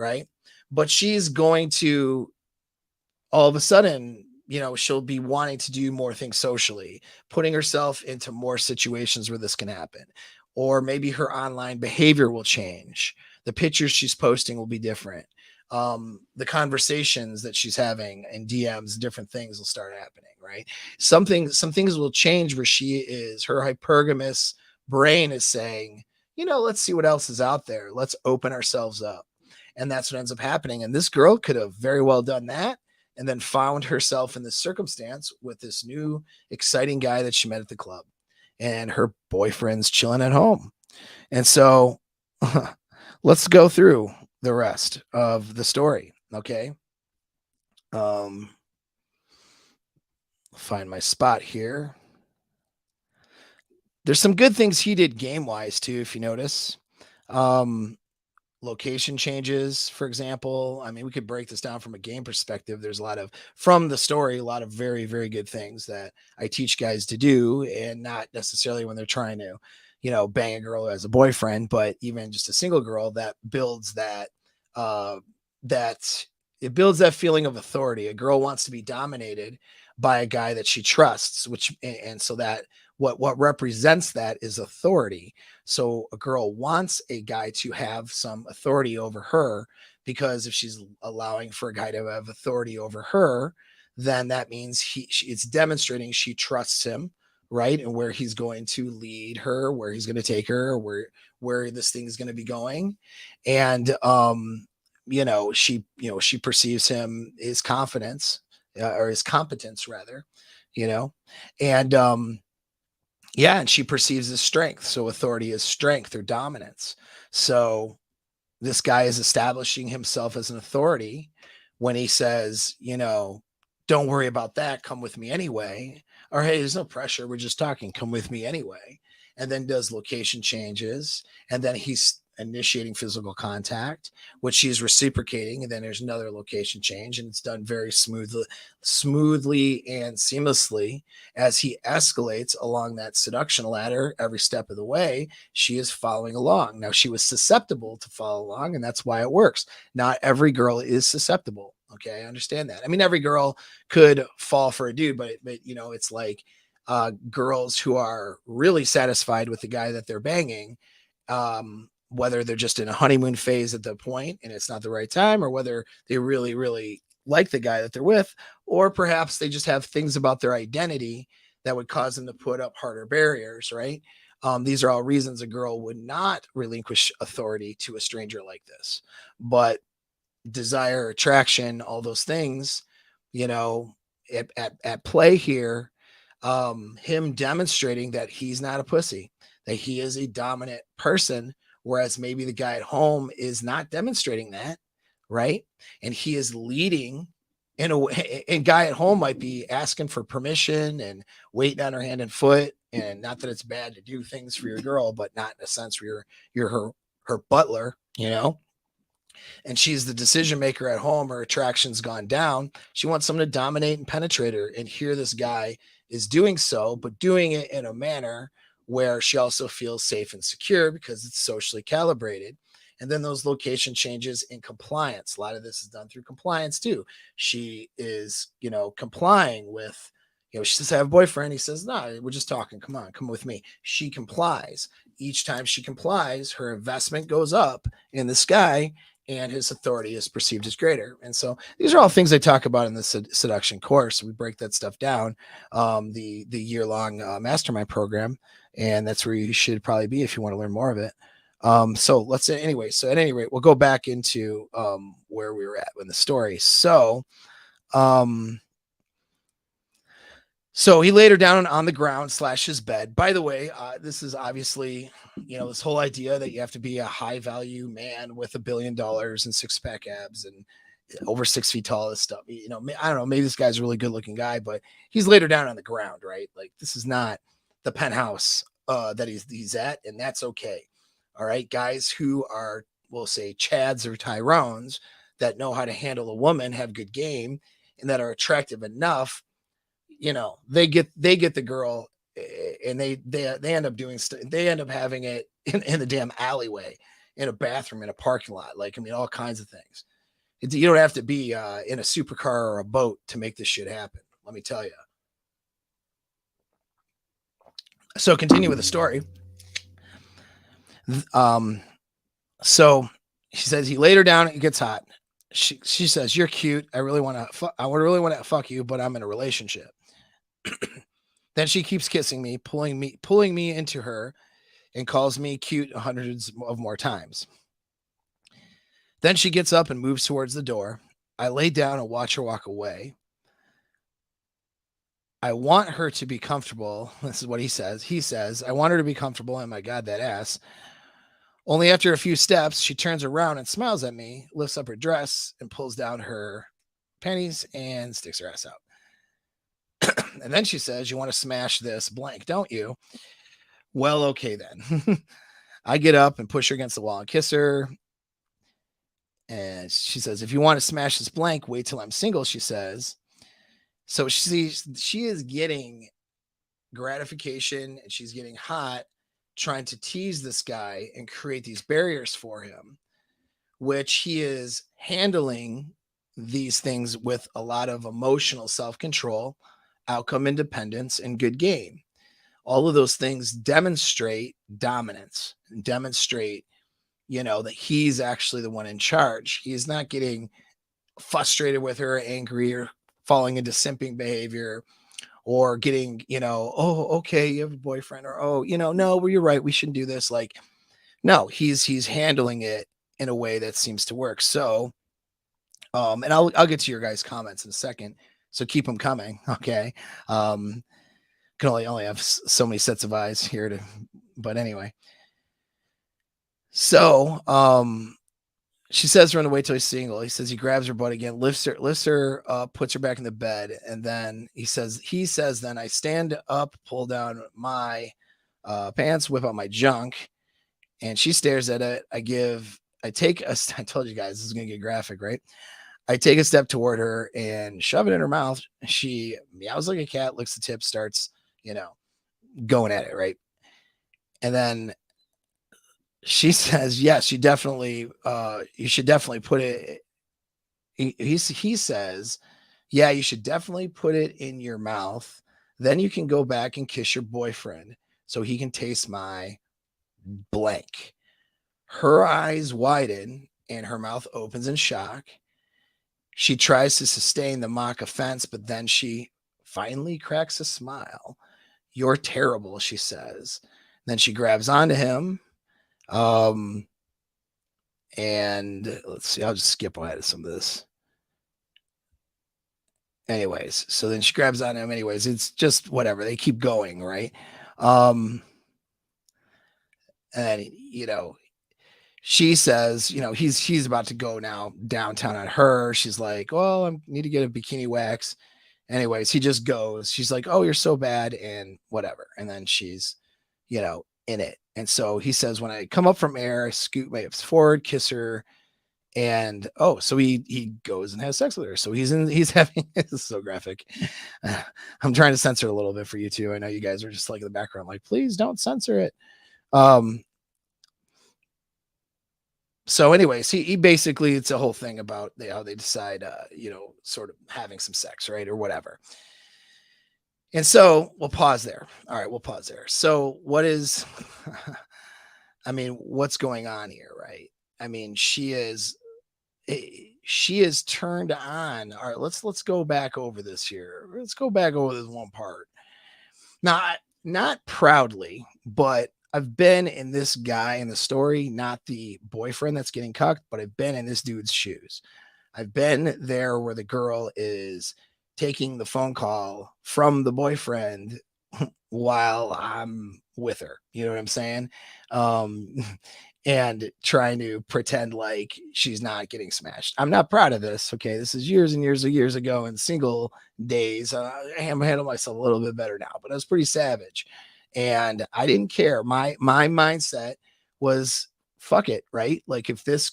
Right. But she's going to all of a sudden, she'll be wanting to do more things socially, putting herself into more situations where this can happen. Or maybe her online behavior will change. The pictures she's posting will be different. The conversations that she's having in DMs, different things will start happening, right? Some things will change where her hypergamous brain is saying, let's see what else is out there. Let's open ourselves up. And that's what ends up happening. And this girl could have very well done that and then found herself in this circumstance with this new exciting guy that she met at the club, and her boyfriend's chilling at home. And so let's go through the rest of the story. Okay. Find my spot here. There's some good things he did game wise too, if you notice. Location changes, for example. I mean, we could break this down from a game perspective. There's from the story, a lot of very, very good things that I teach guys to do, and not necessarily when they're trying to, bang a girl as a boyfriend, but even just a single girl that builds that feeling of authority. A girl wants to be dominated by a guy that she trusts, and so that what represents that is authority. So a girl wants a guy to have some authority over her, because if she's allowing for a guy to have authority over her, then that means it's demonstrating she trusts him, right? And where he's going to lead her, where he's going to take her, where this thing is going to be going. And she perceives his confidence, or his competence rather, and and she perceives his strength. So authority is strength or dominance. So this guy is establishing himself as an authority when he says, don't worry about that. Come with me anyway. Or, hey, there's no pressure. We're just talking. Come with me anyway. And then does location changes. And then he's initiating physical contact, which she's reciprocating. And then there's another location change, and it's done very smoothly and seamlessly. As he escalates along that seduction ladder every step of the way, she is following along. Now, she was susceptible to follow along, and that's why it works. Not every girl is susceptible. Okay, I understand that. I mean, every girl could fall for a dude, but it's like girls who are really satisfied with the guy that they're banging, whether they're just in a honeymoon phase at the point and it's not the right time, or whether they really, really like the guy that they're with, or perhaps they just have things about their identity that would cause them to put up harder barriers, right? These are all reasons a girl would not relinquish authority to a stranger like this. But desire, attraction, all those things, at play here, him demonstrating that he's not a pussy, that he is a dominant person, whereas maybe the guy at home is not demonstrating that, right? And he is leading in a way, and guy at home might be asking for permission and waiting on her hand and foot. And not that it's bad to do things for your girl, but not in a sense where you're her butler, and she's the decision maker at home. Her attraction's gone down. She wants someone to dominate and penetrate her. And here this guy is doing so, but doing it in a manner where she also feels safe and secure because it's socially calibrated. And then those location changes in compliance. A lot of this is done through compliance too. She is, complying with, She says, I have a boyfriend. He says, no, we're just talking. Come on, come with me. She complies. Each time she complies, her investment goes up in this guy, and his authority is perceived as greater. And so these are all things I talk about in the seduction course. We break that stuff down, the year-long mastermind program, and that's where you should probably be if you want to learn more of it. So let's say anyway. So at any rate, we'll go back into where we were at in the story. So he laid her down on the ground / his bed. By the way, this is obviously, this whole idea that you have to be a high value man with $1 billion and 6-pack abs and over 6 feet tall. This stuff, I don't know. Maybe this guy's a really good looking guy, but he's laid her down on the ground, right? Like, this is not the penthouse that he's at, and that's okay. All right, guys who are, we'll say, Chads or Tyrones that know how to handle a woman, have good game, and that are attractive enough. They get the girl, and they end up doing they end up having it in the damn alleyway, in a bathroom, in a parking lot, all kinds of things. You don't have to be in a supercar or a boat to make this shit happen, let me tell you. So continue with the story. So she says he laid her down. It gets hot. She says, you're cute. I really want to fuck you, but I'm in a relationship. Then she keeps kissing me, pulling me into her, and calls me cute hundreds of more times. Then she gets up and moves towards the door. I lay down and watch her walk away. I want her to be comfortable. This is what he says. He says, I want her to be comfortable. And my God, that ass. Only after a few steps, she turns around and smiles at me, lifts up her dress, and pulls down her panties and sticks her ass out. And then she says, you want to smash this blank, don't you? Well, okay then. I get up and push her against the wall and kiss her. And she says, if you want to smash this blank, wait till I'm single, she says. So she is getting gratification, and she's getting hot, trying to tease this guy and create these barriers for him, which he is handling these things with a lot of emotional self-control, outcome independence, and good game. All of those things demonstrate dominance and demonstrate, that he's actually the one in charge. He's not getting frustrated with her, angry, or falling into simping behavior, or getting, oh, okay, you have a boyfriend, or, oh, no, well, you're right, we shouldn't do this. No, he's handling it in a way that seems to work. So, and I'll get to your guys' comments in a second. So keep them coming. Okay. Can only have so many sets of eyes here but anyway. So, she says run away till he's single. He says he grabs her butt again, lifts her up, puts her back in the bed. And then he says, then I stand up, pull down my pants, whip out my junk. And she stares at it. I told you guys, this is going to get graphic, right? I take a step toward her and shove it in her mouth. She meows like a cat, licks the tip, starts, going at it, right? And then she says, yes, you should definitely put it. He says, yeah, you should definitely put it in your mouth. Then you can go back and kiss your boyfriend so he can taste my blank. Her eyes widen and her mouth opens in shock. She tries to sustain the mock offense, but then she finally cracks a smile. You're terrible, she says. Then she grabs onto him. And let's see, I'll just skip ahead of some of this. Anyways, so then she grabs on him. Anyways, it's just whatever. They keep going, right? And she says, he's about to go now downtown on her. She's like, well, I need to get a bikini wax. Anyways, he just goes. She's like, oh, you're so bad, and whatever. And then she's, in it. And so he says, when I come up from air, I scoot my hips forward, kiss her. And so he goes and has sex with her. So he's having, this is so graphic. I'm trying to censor it a little bit for you too. I know you guys are just like in the background, like, please don't censor it. So anyways, he basically, it's a whole thing about how they decide, sort of having some sex, right? Or whatever. And so we'll pause there. All right, we'll pause there. So what is I mean, what's going on here, right? I mean, she is turned on. All right, let's go back over this here. Let's go back over this one part. Not proudly, but I've been in this guy in the story, not the boyfriend that's getting cucked, but I've been in this dude's shoes. I've been there where the girl is taking the phone call from the boyfriend while I'm with her. You know what I'm saying? Um, and trying to pretend like she's not getting smashed. I'm not proud of this. Okay. This is years and years ago in single days. I handle myself a little bit better now, but I was pretty savage and I didn't care. My mindset was fuck it, right? Like if this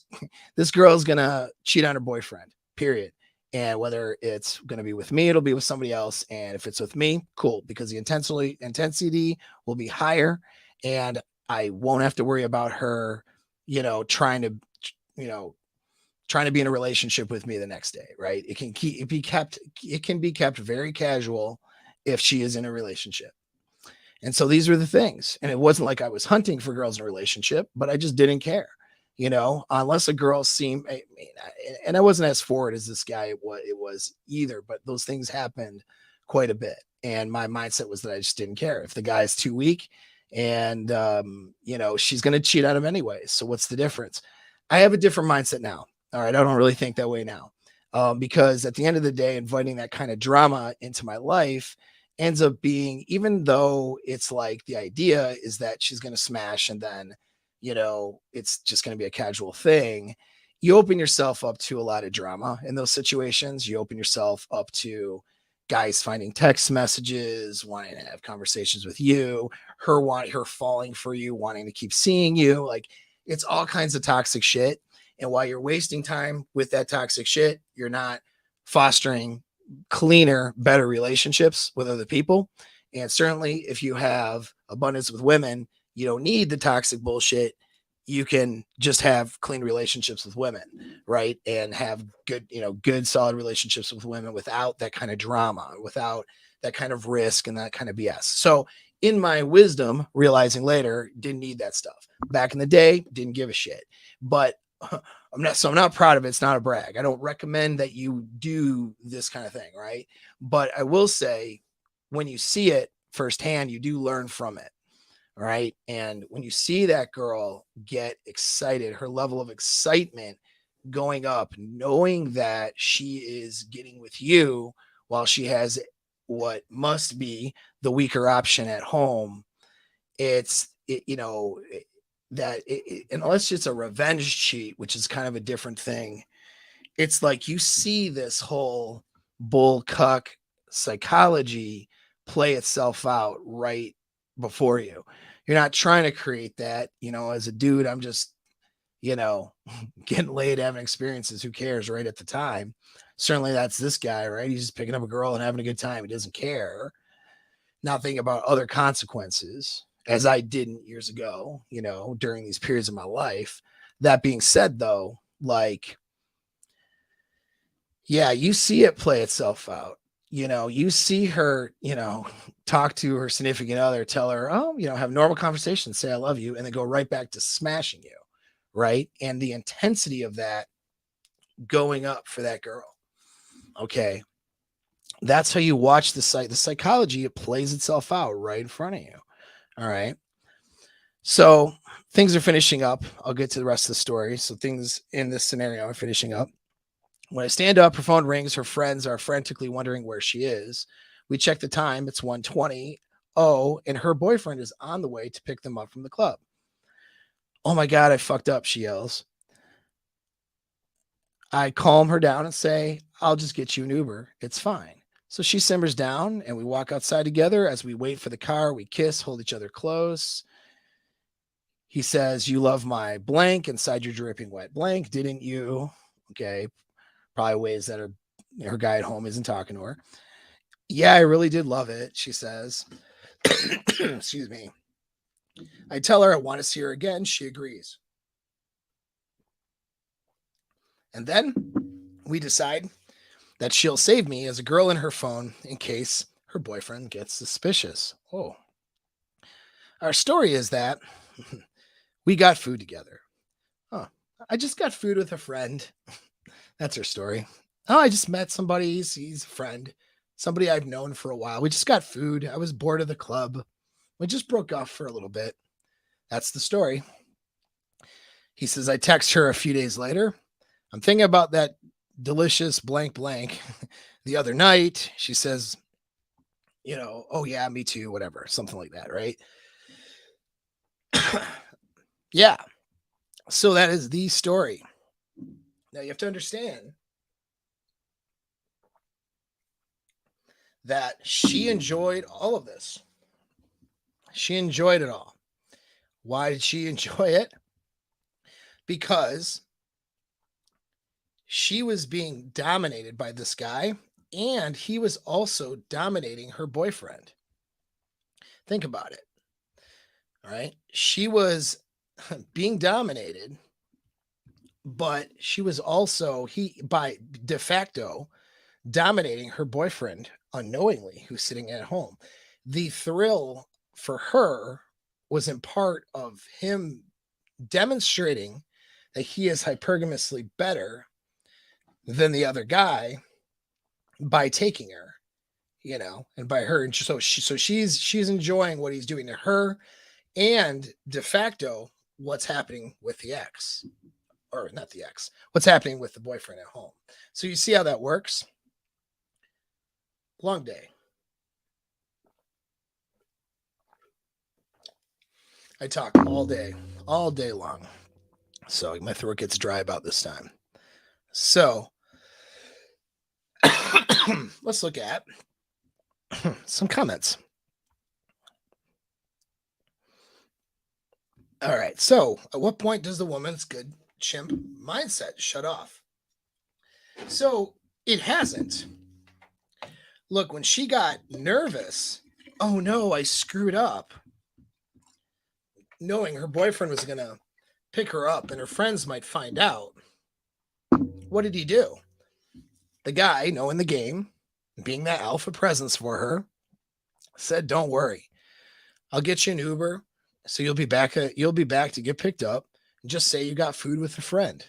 girl is gonna cheat on her boyfriend, period. And whether it's going to be with me, it'll be with somebody else. And if it's with me, cool, because the intensity will be higher, and I won't have to worry about her, trying to, you know, trying to be in a relationship with me the next day, right? It can be kept very casual if she is in a relationship. And so these were the things. And it wasn't like I was hunting for girls in a relationship, but I just didn't care, unless a girl seemed, and I wasn't as forward as this guy it was either, but those things happened quite a bit. And my mindset was that I just didn't care if the guy's too weak and, she's going to cheat on him anyway. So what's the difference? I have a different mindset now. All right. I don't really think that way now. Because at the end of the day, inviting that kind of drama into my life ends up being, even though it's like the idea is that she's going to smash and then, it's just going to be a casual thing. You open yourself up to a lot of drama in those situations. You open yourself up to guys finding text messages, wanting to have conversations with you, her falling for you, wanting to keep seeing you. Like it's all kinds of toxic shit. And while you're wasting time with that toxic shit, you're not fostering cleaner, better relationships with other people. And certainly if you have abundance with women, you don't need the toxic bullshit. You can just have clean relationships with women, right? And have good solid relationships with women without that kind of drama, without that kind of risk and that kind of BS. So in my wisdom, realizing later, didn't need that stuff. Back in the day, didn't give a shit. But I'm not proud of it. It's not a brag. I don't recommend that you do this kind of thing, right? But I will say when you see it firsthand, you do learn from it. Right. And when you see that girl get excited, her level of excitement going up, knowing that she is getting with you while she has what must be the weaker option at home, unless it's a revenge cheat, which is kind of a different thing, it's like you see this whole bull cuck psychology play itself out right before you. You're not trying to create that, as a dude, I'm just, getting laid, having experiences. Who cares right at the time? Certainly that's this guy, right? He's just picking up a girl and having a good time. He doesn't care. Not thinking about other consequences as I didn't years ago, during these periods of my life. That being said, though, like, yeah, you see it play itself out. You see her, talk to her significant other, tell her, oh, have normal conversations, say I love you, and then go right back to smashing you. Right. And the intensity of that going up for that girl. Okay. That's how you watch the psychology. It plays itself out right in front of you. All right. So things are finishing up. I'll get to the rest of the story. So things in this scenario are finishing up. When I stand up, her phone rings. Her friends are frantically wondering where she is. We check the time. It's 1:20. Oh, and her boyfriend is on the way to pick them up from the club. Oh my God, I fucked up, she yells. I calm her down and say, I'll just get you an Uber. It's fine. So she simmers down and we walk outside together. As we wait for the car, we kiss, hold each other close. He says, you love my blank inside your dripping wet blank, didn't you? Okay. Probably ways that her guy at home isn't talking to her. Yeah, I really did love it, she says. Excuse me. I tell her I want to see her again. She agrees. And then we decide that she'll save me as a girl in her phone in case her boyfriend gets suspicious. Oh, our story is that we got food together. Oh, I just got food with a friend. That's her story. Oh, I just met somebody. He's a friend, somebody I've known for a while. We just got food. I was bored of the club. We just broke off for a little bit. That's the story. He says, I text her a few days later. I'm thinking about that delicious blank blank the other night. She says, oh yeah, me too, whatever, something like that, right? Yeah. So that is the story. Now you have to understand that she enjoyed all of this. She enjoyed it all. Why did she enjoy it? Because she was being dominated by this guy, and he was also dominating her boyfriend. Think about it. All right. She was being dominated, but she was also, by de facto, dominating her boyfriend unknowingly, who's sitting at home. The thrill for her was in part of him demonstrating that he is hypergamously better than the other guy by taking her, and by her. And so she's enjoying what he's doing to her, and de facto what's happening with the ex, or not the ex, what's happening with the boyfriend at home. So you see how that works. Long day. I talk all day long. So my throat gets dry about this time. So let's look at some comments. All right. So at what point does the woman's good chimp mindset shut off? So it hasn't. Look, when she got nervous, oh no, I screwed up, knowing her boyfriend was going to pick her up and her friends might find out, what did he do? The guy, knowing the game, being that alpha presence for her, said, don't worry, I'll get you an Uber, so you'll be back to get picked up, and just say you got food with a friend.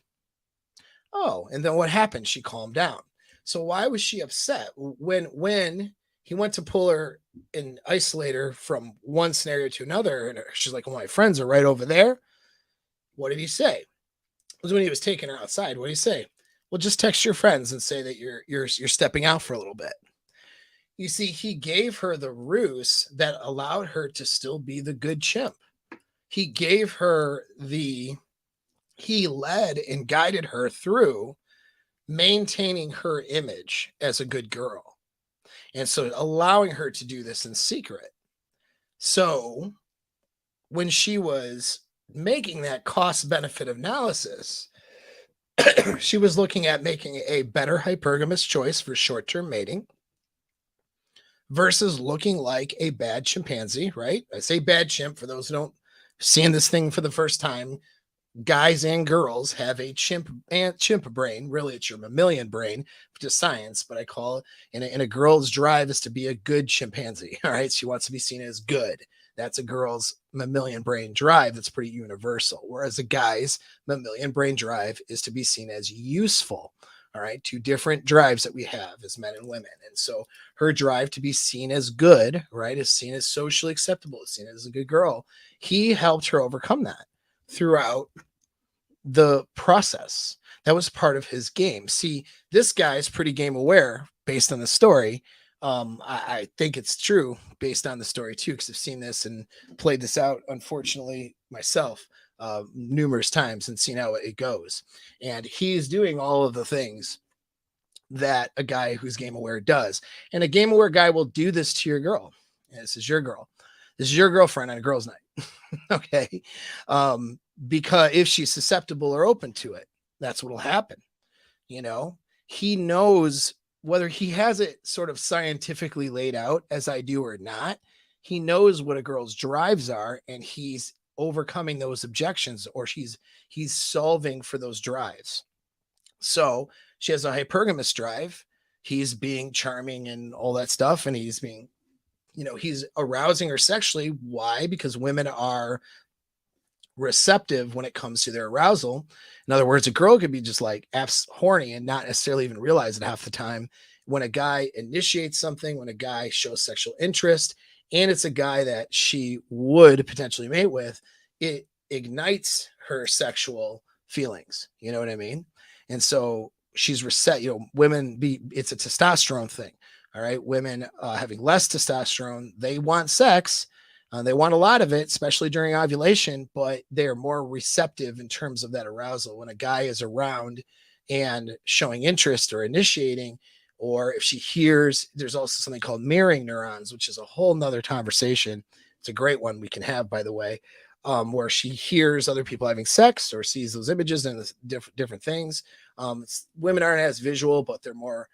Oh, and then what happened? She calmed down. So why was she upset when he went to pull her and isolate her from one scenario to another? And she's like, well, my friends are right over there. What did he say? It was when he was taking her outside. What did he say? Well, just text your friends and say that you're stepping out for a little bit. You see, he gave her the ruse that allowed her to still be the good chimp. He gave her he led and guided her through maintaining her image as a good girl. And so allowing her to do this in secret. So when she was making that cost benefit analysis, she was looking at making a better hypergamous choice for short-term mating versus looking like a bad chimpanzee, right? I say bad chimp for those who don't seeing this thing for the first time. Guys and girls have a chimp brain. Really, it's your mammalian brain to science, but I call it in a girl's drive is to be a good chimpanzee. All right. She wants to be seen as good. That's a girl's mammalian brain drive. That's pretty universal. Whereas a guy's mammalian brain drive is to be seen as useful. All right. Two different drives that we have as men and women. And so her drive to be seen as good, right, is seen as socially acceptable, is seen as a good girl. He helped her overcome that throughout the process. That was part of his game. See, this guy is pretty game aware based on the story. I think it's true based on the story too, because I've seen this and played this out, unfortunately, myself numerous times and seen how it goes. And he's doing all of the things that a guy who's game aware does. And a game aware guy will do this to your girl. And this is your girl. This is your girlfriend on a girl's night. Okay. Because if she's susceptible or open to it, that's what'll happen. He knows, whether he has it sort of scientifically laid out as I do or not, he knows what a girl's drives are, and he's overcoming those objections, or he's solving for those drives. So she has a hypergamous drive. He's being charming and all that stuff, and he's being he's arousing her sexually. Why? Because women are receptive when it comes to their arousal. In other words, a girl could be just like horny and not necessarily even realize it half the time. When a guy initiates something, when a guy shows sexual interest, and it's a guy that she would potentially mate with, it ignites her sexual feelings. You know what I mean? And so she's reset. It's a testosterone thing. All right. Women having less testosterone, they want sex. They want a lot of it, especially during ovulation, but they're more receptive in terms of that arousal. When a guy is around and showing interest or initiating, or if she hears, there's also something called mirroring neurons, which is a whole nother conversation. It's a great one we can have, by the way, where she hears other people having sex or sees those images and different things. Women aren't as visual, but they're more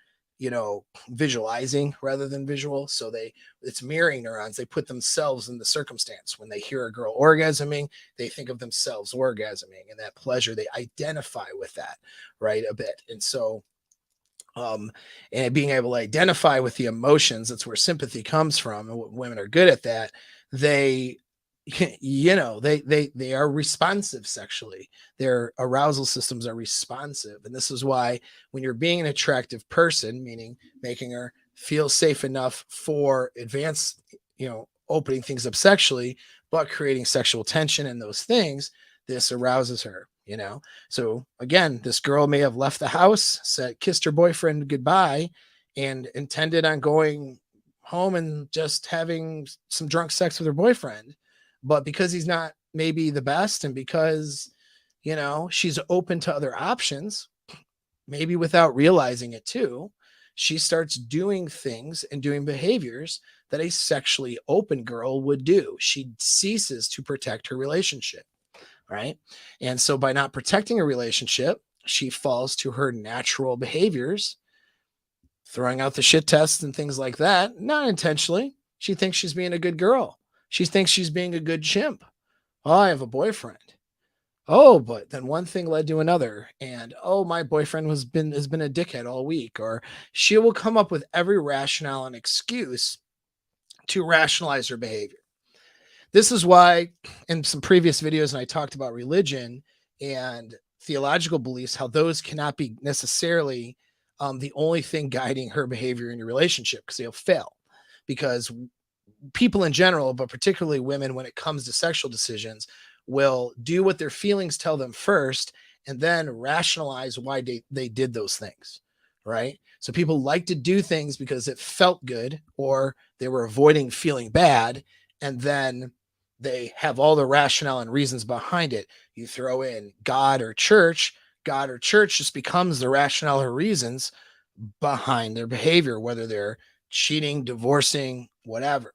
visualizing rather than visual. So it's mirroring neurons. They put themselves in the circumstance. When they hear a girl orgasming, they think of themselves orgasming, and that pleasure, they identify with that, right, a bit. And so and being able to identify with the emotions, that's where sympathy comes from. And women are good at that. They they are responsive sexually. Their arousal systems are responsive. And this is why when you're being an attractive person, meaning making her feel safe enough for advanced, opening things up sexually, but creating sexual tension and those things, this arouses her. So again, this girl may have left the house, kissed her boyfriend goodbye, and intended on going home and just having some drunk sex with her boyfriend. But because he's not maybe the best, and because, she's open to other options, maybe without realizing it too, she starts doing things and doing behaviors that a sexually open girl would do. She ceases to protect her relationship, right? And so by not protecting a relationship, she falls to her natural behaviors, throwing out the shit tests and things like that, not intentionally. She thinks she's being a good girl. She thinks she's being a good chimp. Oh, I have a boyfriend. Oh, but then one thing led to another. And my boyfriend has been a dickhead all week. Or she will come up with every rationale and excuse to rationalize her behavior. This is why in some previous videos, and I talked about religion and theological beliefs, how those cannot be necessarily the only thing guiding her behavior in your relationship, because they'll fail. Because people in general, but particularly women, when it comes to sexual decisions, will do what their feelings tell them first and then rationalize why they did those things, right? So people like to do things because it felt good, or they were avoiding feeling bad, and then they have all the rationale and reasons behind it. You throw in God or church just becomes the rationale or reasons behind their behavior, whether they're cheating, divorcing, whatever.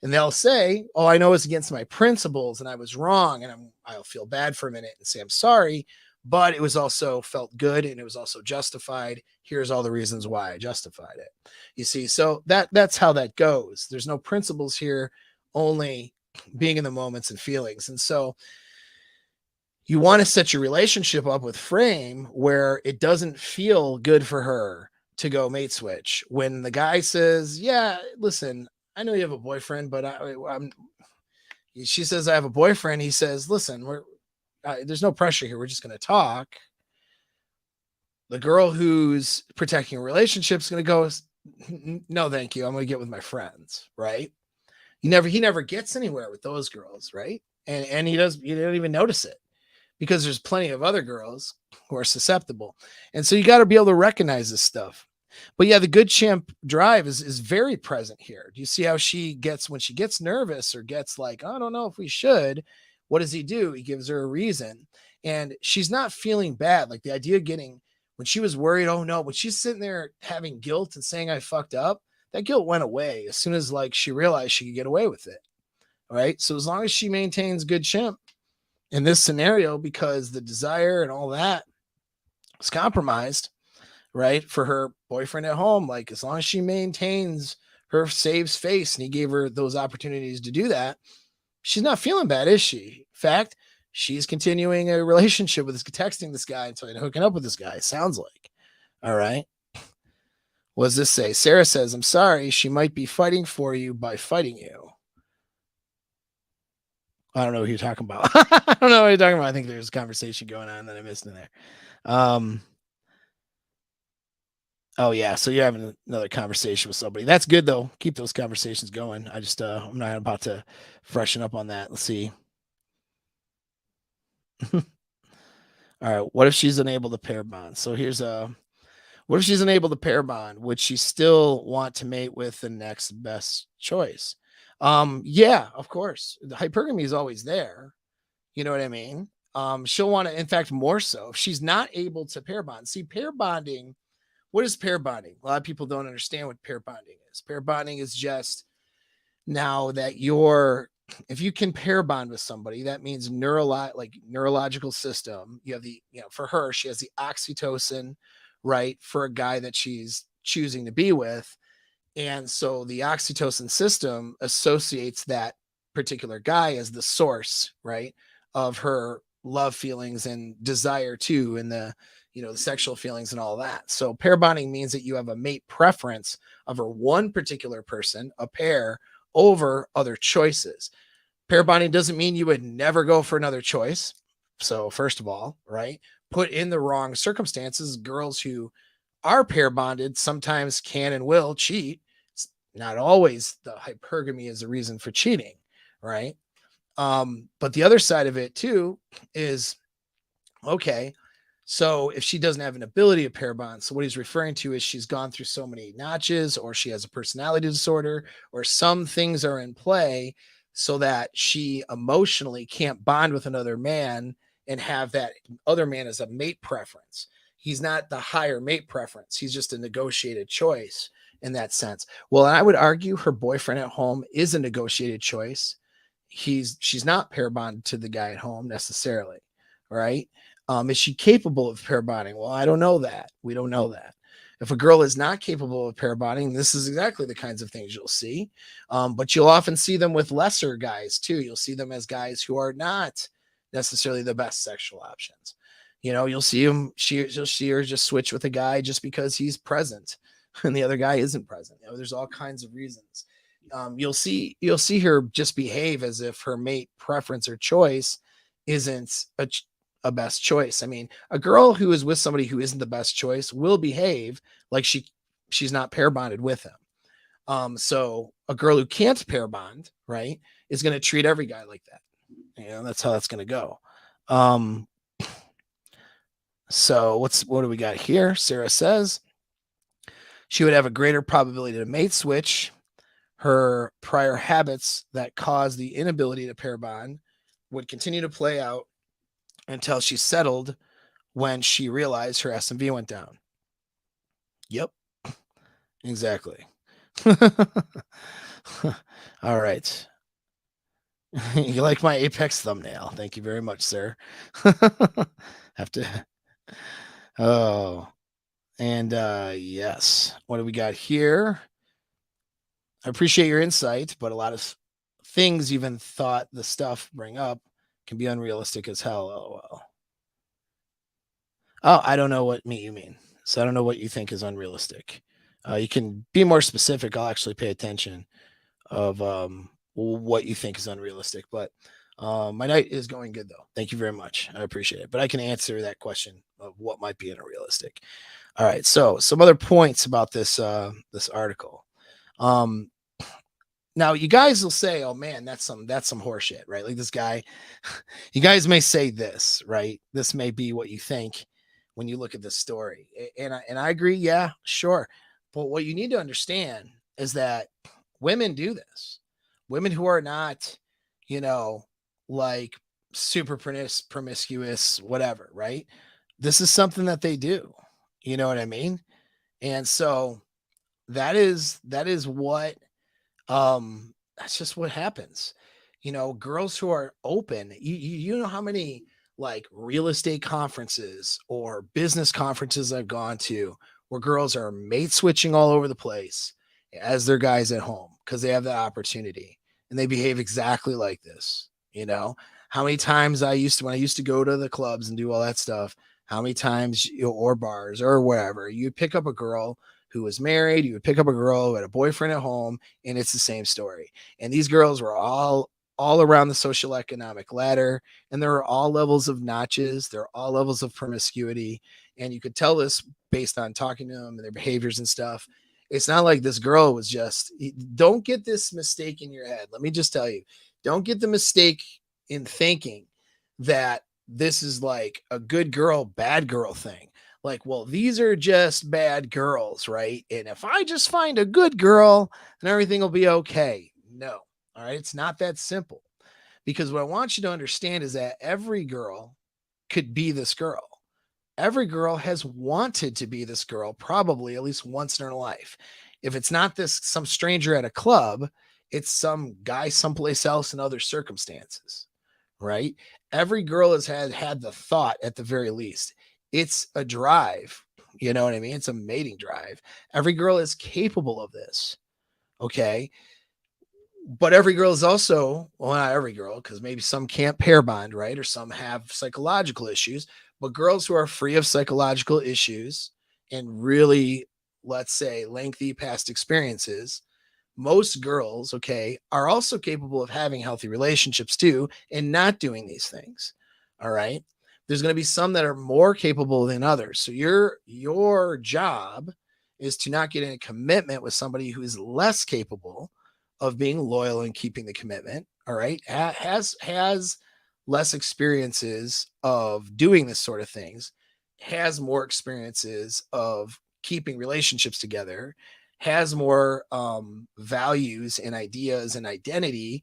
And they'll say, oh, I know it's against my principles and I was wrong, and I'll feel bad for a minute and say, I'm sorry, but it was also felt good and it was also justified. Here's all the reasons why I justified it. You see, so that's how that goes. There's no principles here, only being in the moments and feelings. And so you want to set your relationship up with frame where it doesn't feel good for her to go mate switch. When the guy says, yeah, listen, I know you have a boyfriend, but she says, I have a boyfriend. He says, listen, there's no pressure here. We're just going to talk. The girl who's protecting a relationship is going to go, no, thank you. I'm going to get with my friends. Right. He never gets anywhere with those girls. Right. And you don't even notice it, because there's plenty of other girls who are susceptible. And so you got to be able to recognize this stuff. But yeah, the good chimp drive is very present here. Do you see how she gets, when she gets nervous or gets like, I don't know if we should, what does he do? He gives her a reason, and she's not feeling bad. Like the idea of when she was worried, oh no, but she's sitting there having guilt and saying I fucked up. That guilt went away as soon as like she realized she could get away with it. All right. So as long as she maintains good chimp in this scenario, because the desire and all that is compromised, right, for her boyfriend at home, like as long as she maintains her saves face and he gave her those opportunities to do that, she's not feeling bad, is she? In fact, she's continuing a relationship with texting this guy and hooking up with this guy, it sounds like. All right. What does this say? Sarah says, I'm sorry, she might be fighting for you by fighting you. I don't know what you're talking about. I don't know what you're talking about. I think there's a conversation going on that I missed in there. Oh yeah, so you're having another conversation with somebody. That's good though. Keep those conversations going. I'm not about to freshen up on that. Let's see. All right. What if she's unable to pair bond? So here's a what if she's unable to pair bond? Would she still want to mate with the next best choice? Yeah, of course. The hypergamy is always there. You know what I mean? She'll want to, in fact, more so if she's not able to pair bond. See, pair bonding, what is pair bonding? A lot of people don't understand what pair bonding is. Pair bonding is just now that if you can pair bond with somebody, that means neurological system. You have for her, she has the oxytocin, right? For a guy that she's choosing to be with. And so the oxytocin system associates that particular guy as the source, right, of her love feelings and desire too, and the sexual feelings and all that. So pair bonding means that you have a mate preference over one particular person, a pair, over other choices. Pair bonding doesn't mean you would never go for another choice. So first of all, right, put in the wrong circumstances, girls who are pair bonded sometimes can and will cheat. It's not always the hypergamy is a reason for cheating, right? But the other side of it too is okay. So if she doesn't have an ability to pair bond, so what he's referring to is she's gone through so many notches, or she has a personality disorder, or some things are in play so that she emotionally can't bond with another man and have that other man as a mate preference. He's not the higher mate preference. He's just a negotiated choice in that sense. Well, I would argue her boyfriend at home is a negotiated choice. She's not pair bonded to the guy at home necessarily, right? Is she capable of pair bonding? Well, I don't know that. We don't know that. If a girl is not capable of pair bonding, this is exactly the kinds of things you'll see. But you'll often see them with lesser guys too. You'll see them as guys who are not necessarily the best sexual options. You'll see she'll see her just switch with a guy just because he's present and the other guy isn't present. There's all kinds of reasons. You'll see her just behave as if her mate preference or choice isn't a best choice. I mean, a girl who is with somebody who isn't the best choice will behave like she's not pair bonded with him. So a girl who can't pair bond, right, is going to treat every guy like that. That's how that's going to go. So what do we got here? Sarah says she would have a greater probability to mate switch. Her prior habits that cause the inability to pair bond would continue to play out until she settled when she realized her SMV went down. Yep, exactly. All right. You like my Apex thumbnail. Thank you very much, sir. Have to. Oh, and yes. What do we got here? I appreciate your insight, but a lot of things even thought the stuff bring up can be unrealistic as hell. LOL. Oh, I don't know what you mean. So I don't know what you think is unrealistic. You can be more specific. I'll actually pay attention of what you think is unrealistic. But my night is going good though. Thank you very much. I appreciate it. But I can answer that question of what might be unrealistic. All right. So some other points about this this article. Now you guys will say, "Oh man, that's some horseshit," right? Like this guy. You guys may say this, right? This may be what you think when you look at this story, and I agree. Yeah, sure. But what you need to understand is that women do this. Women who are not, like super promiscuous, whatever, right? This is something that they do. You know what I mean? And so that is what that's just what happens. Girls who are open, you know how many like real estate conferences or business conferences I've gone to where girls are mate switching all over the place as their guys at home because they have that opportunity and they behave exactly like this. How many times when I used to go to the clubs and do all that stuff, how many times or bars or wherever, you'd pick up a girl who was married. You would pick up a girl who had a boyfriend at home, and it's the same story. And these girls were all around the social economic ladder, and there are all levels of notches. There are all levels of promiscuity, and you could tell this based on talking to them and their behaviors and stuff. It's not like this girl was just, don't get this mistake in your head. Let me just tell you, don't get the mistake in thinking that this is like a good girl, bad girl thing. Like, well, these are just bad girls, right? And if I just find a good girl, then everything will be okay. No, all right. It's not that simple, because what I want you to understand is that every girl could be this girl. Every girl has wanted to be this girl probably at least once in her life. If it's not this, some stranger at a club, it's some guy someplace else in other circumstances, right? Every girl has had the thought at the very least. It's a drive. You know what I mean? It's a mating drive. Every girl is capable of this. Okay. But every girl is also, well, not every girl, because maybe some can't pair bond, right? Or some have psychological issues. But girls who are free of psychological issues and really, let's say, lengthy past experiences, most girls, okay, are also capable of having healthy relationships too and not doing these things. All right. There's going to be some that are more capable than others. So your job is to not get in a commitment with somebody who is less capable of being loyal and keeping the commitment. All right. Has less experiences of doing this sort of things, has more experiences of keeping relationships together, has more values and ideas and identity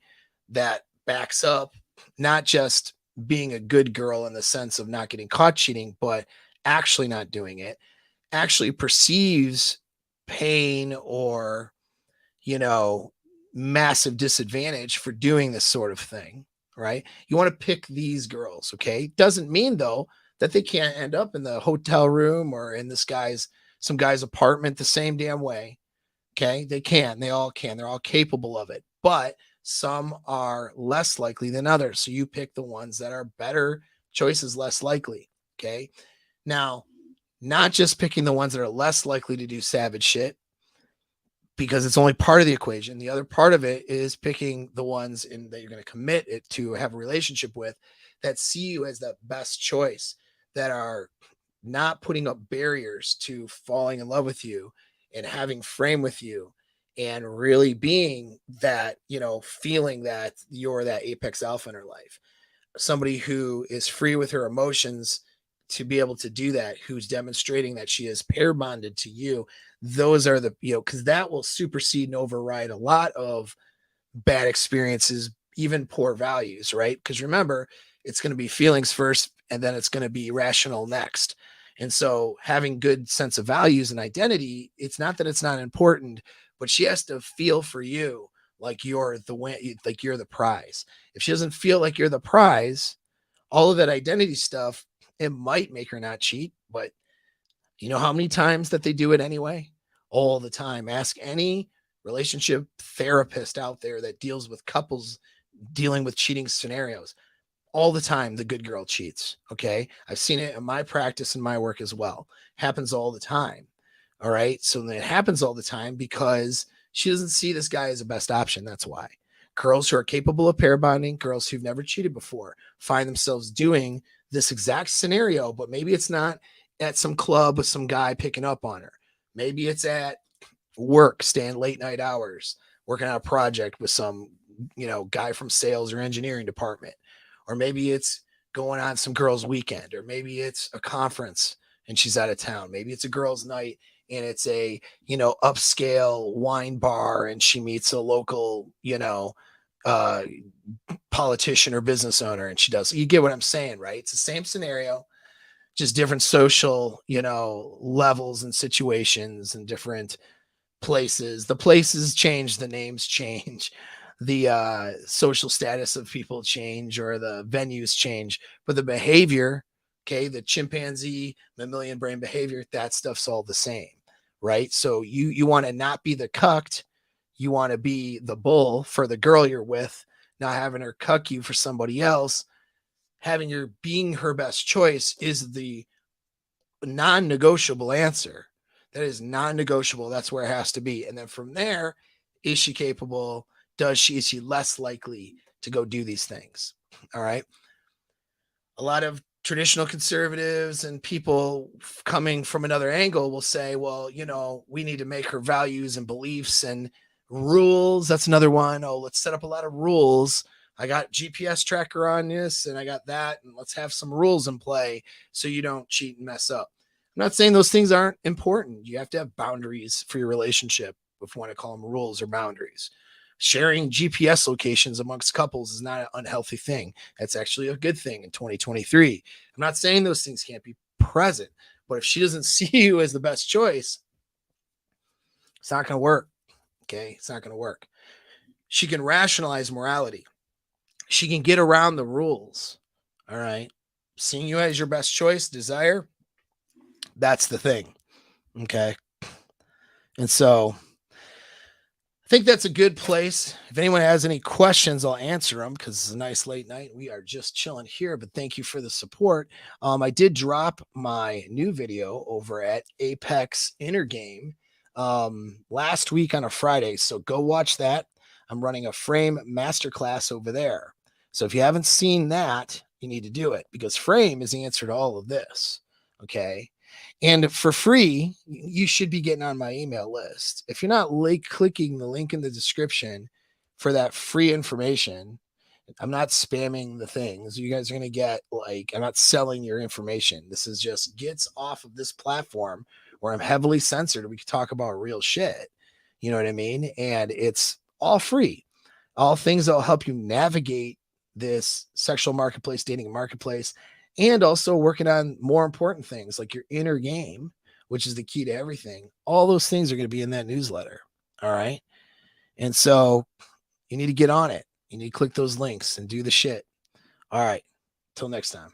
that backs up not just being a good girl in the sense of not getting caught cheating, but actually not doing it, actually perceives pain or, you know, massive disadvantage for doing this sort of thing, right? You want to pick these girls, okay? Doesn't mean though that they can't end up in the hotel room or in some guy's apartment the same damn way. Okay, they can, they all can, they're all capable of it, but some are less likely than others. So you pick the ones that are better choices, less likely. Okay, now, not just picking the ones that are less likely to do savage shit, because it's only part of the equation. The other part of it is picking the ones that you're going to commit it to have a relationship with, that see you as the best choice, that are not putting up barriers to falling in love with you and having frame with you and really being that, feeling that you're that apex alpha in her life. Somebody who is free with her emotions to be able to do that, who's demonstrating that she is pair bonded to you. Those are the, because that will supersede and override a lot of bad experiences, even poor values, right? Because remember, it's going to be feelings first, and then it's going to be rational next. And so having good sense of values and identity, it's not that it's not important, but she has to feel for you like you're the win, like you're the prize. If she doesn't feel like you're the prize, all of that identity stuff, it might make her not cheat, but you know how many times that they do it anyway? All the time. Ask any relationship therapist out there that deals with couples dealing with cheating scenarios. All the time, the good girl cheats. Okay. I've seen it in my practice and my work as well. Happens all the time. All right. So it happens all the time because she doesn't see this guy as the best option. That's why. Girls who are capable of pair bonding, girls who've never cheated before, find themselves doing this exact scenario, but maybe it's not at some club with some guy picking up on her. Maybe it's at work, staying late night hours, working on a project with some, guy from sales or engineering department. Or maybe it's going on some girls' weekend, or maybe it's a conference and she's out of town. Maybe it's a girls' night and it's a, upscale wine bar and she meets a local, uh, politician or business owner and she does. You get what I'm saying, right? It's the same scenario, just different social, levels and situations and different places. The places change, the names change, the social status of people change, or the venues change, but the behavior, okay, the chimpanzee mammalian brain behavior, that stuff's all the same, right? So you want to not be the cucked, you want to be the bull for the girl you're with, not having her cuck you for somebody else. Having your being her best choice is the non-negotiable answer. That is non-negotiable. That's where it has to be. And then from there, is she capable? Is she less likely to go do these things? All right. A lot of traditional conservatives and people coming from another angle will say, well, we need to make her values and beliefs and rules. That's another one. Oh, let's set up a lot of rules. I got GPS tracker on this and I got that. And let's have some rules in play so you don't cheat and mess up. I'm not saying those things aren't important. You have to have boundaries for your relationship, if you want to call them rules or boundaries. Sharing GPS locations amongst couples is not an unhealthy thing. That's actually a good thing in 2023. I'm not saying those things can't be present, but if she doesn't see you as the best choice, it's not going to work. Okay. It's not going to work. She can rationalize morality. She can get around the rules. All right. Seeing you as your best choice, desire, that's the thing. Okay. And so I think that's a good place. If anyone has any questions, I'll answer them because it's a nice late night. We are just chilling here, but thank you for the support. I did drop my new video over at Apex Inner Game last week on a Friday. So go watch that. I'm running a frame masterclass over there. So if you haven't seen that, you need to do it because frame is the answer to all of this. Okay. And for free, you should be getting on my email list. If you're not clicking the link in the description for that free information, I'm not spamming the things. You guys are going to get I'm not selling your information. This is just gets off of this platform where I'm heavily censored. We can talk about real shit. You know what I mean? And it's all free. All things that will help you navigate this sexual marketplace, dating marketplace, and also working on more important things like your inner game, which is the key to everything. All those things are going to be in that newsletter. All right. And so you need to get on it. You need to click those links and do the shit. All right. Till next time.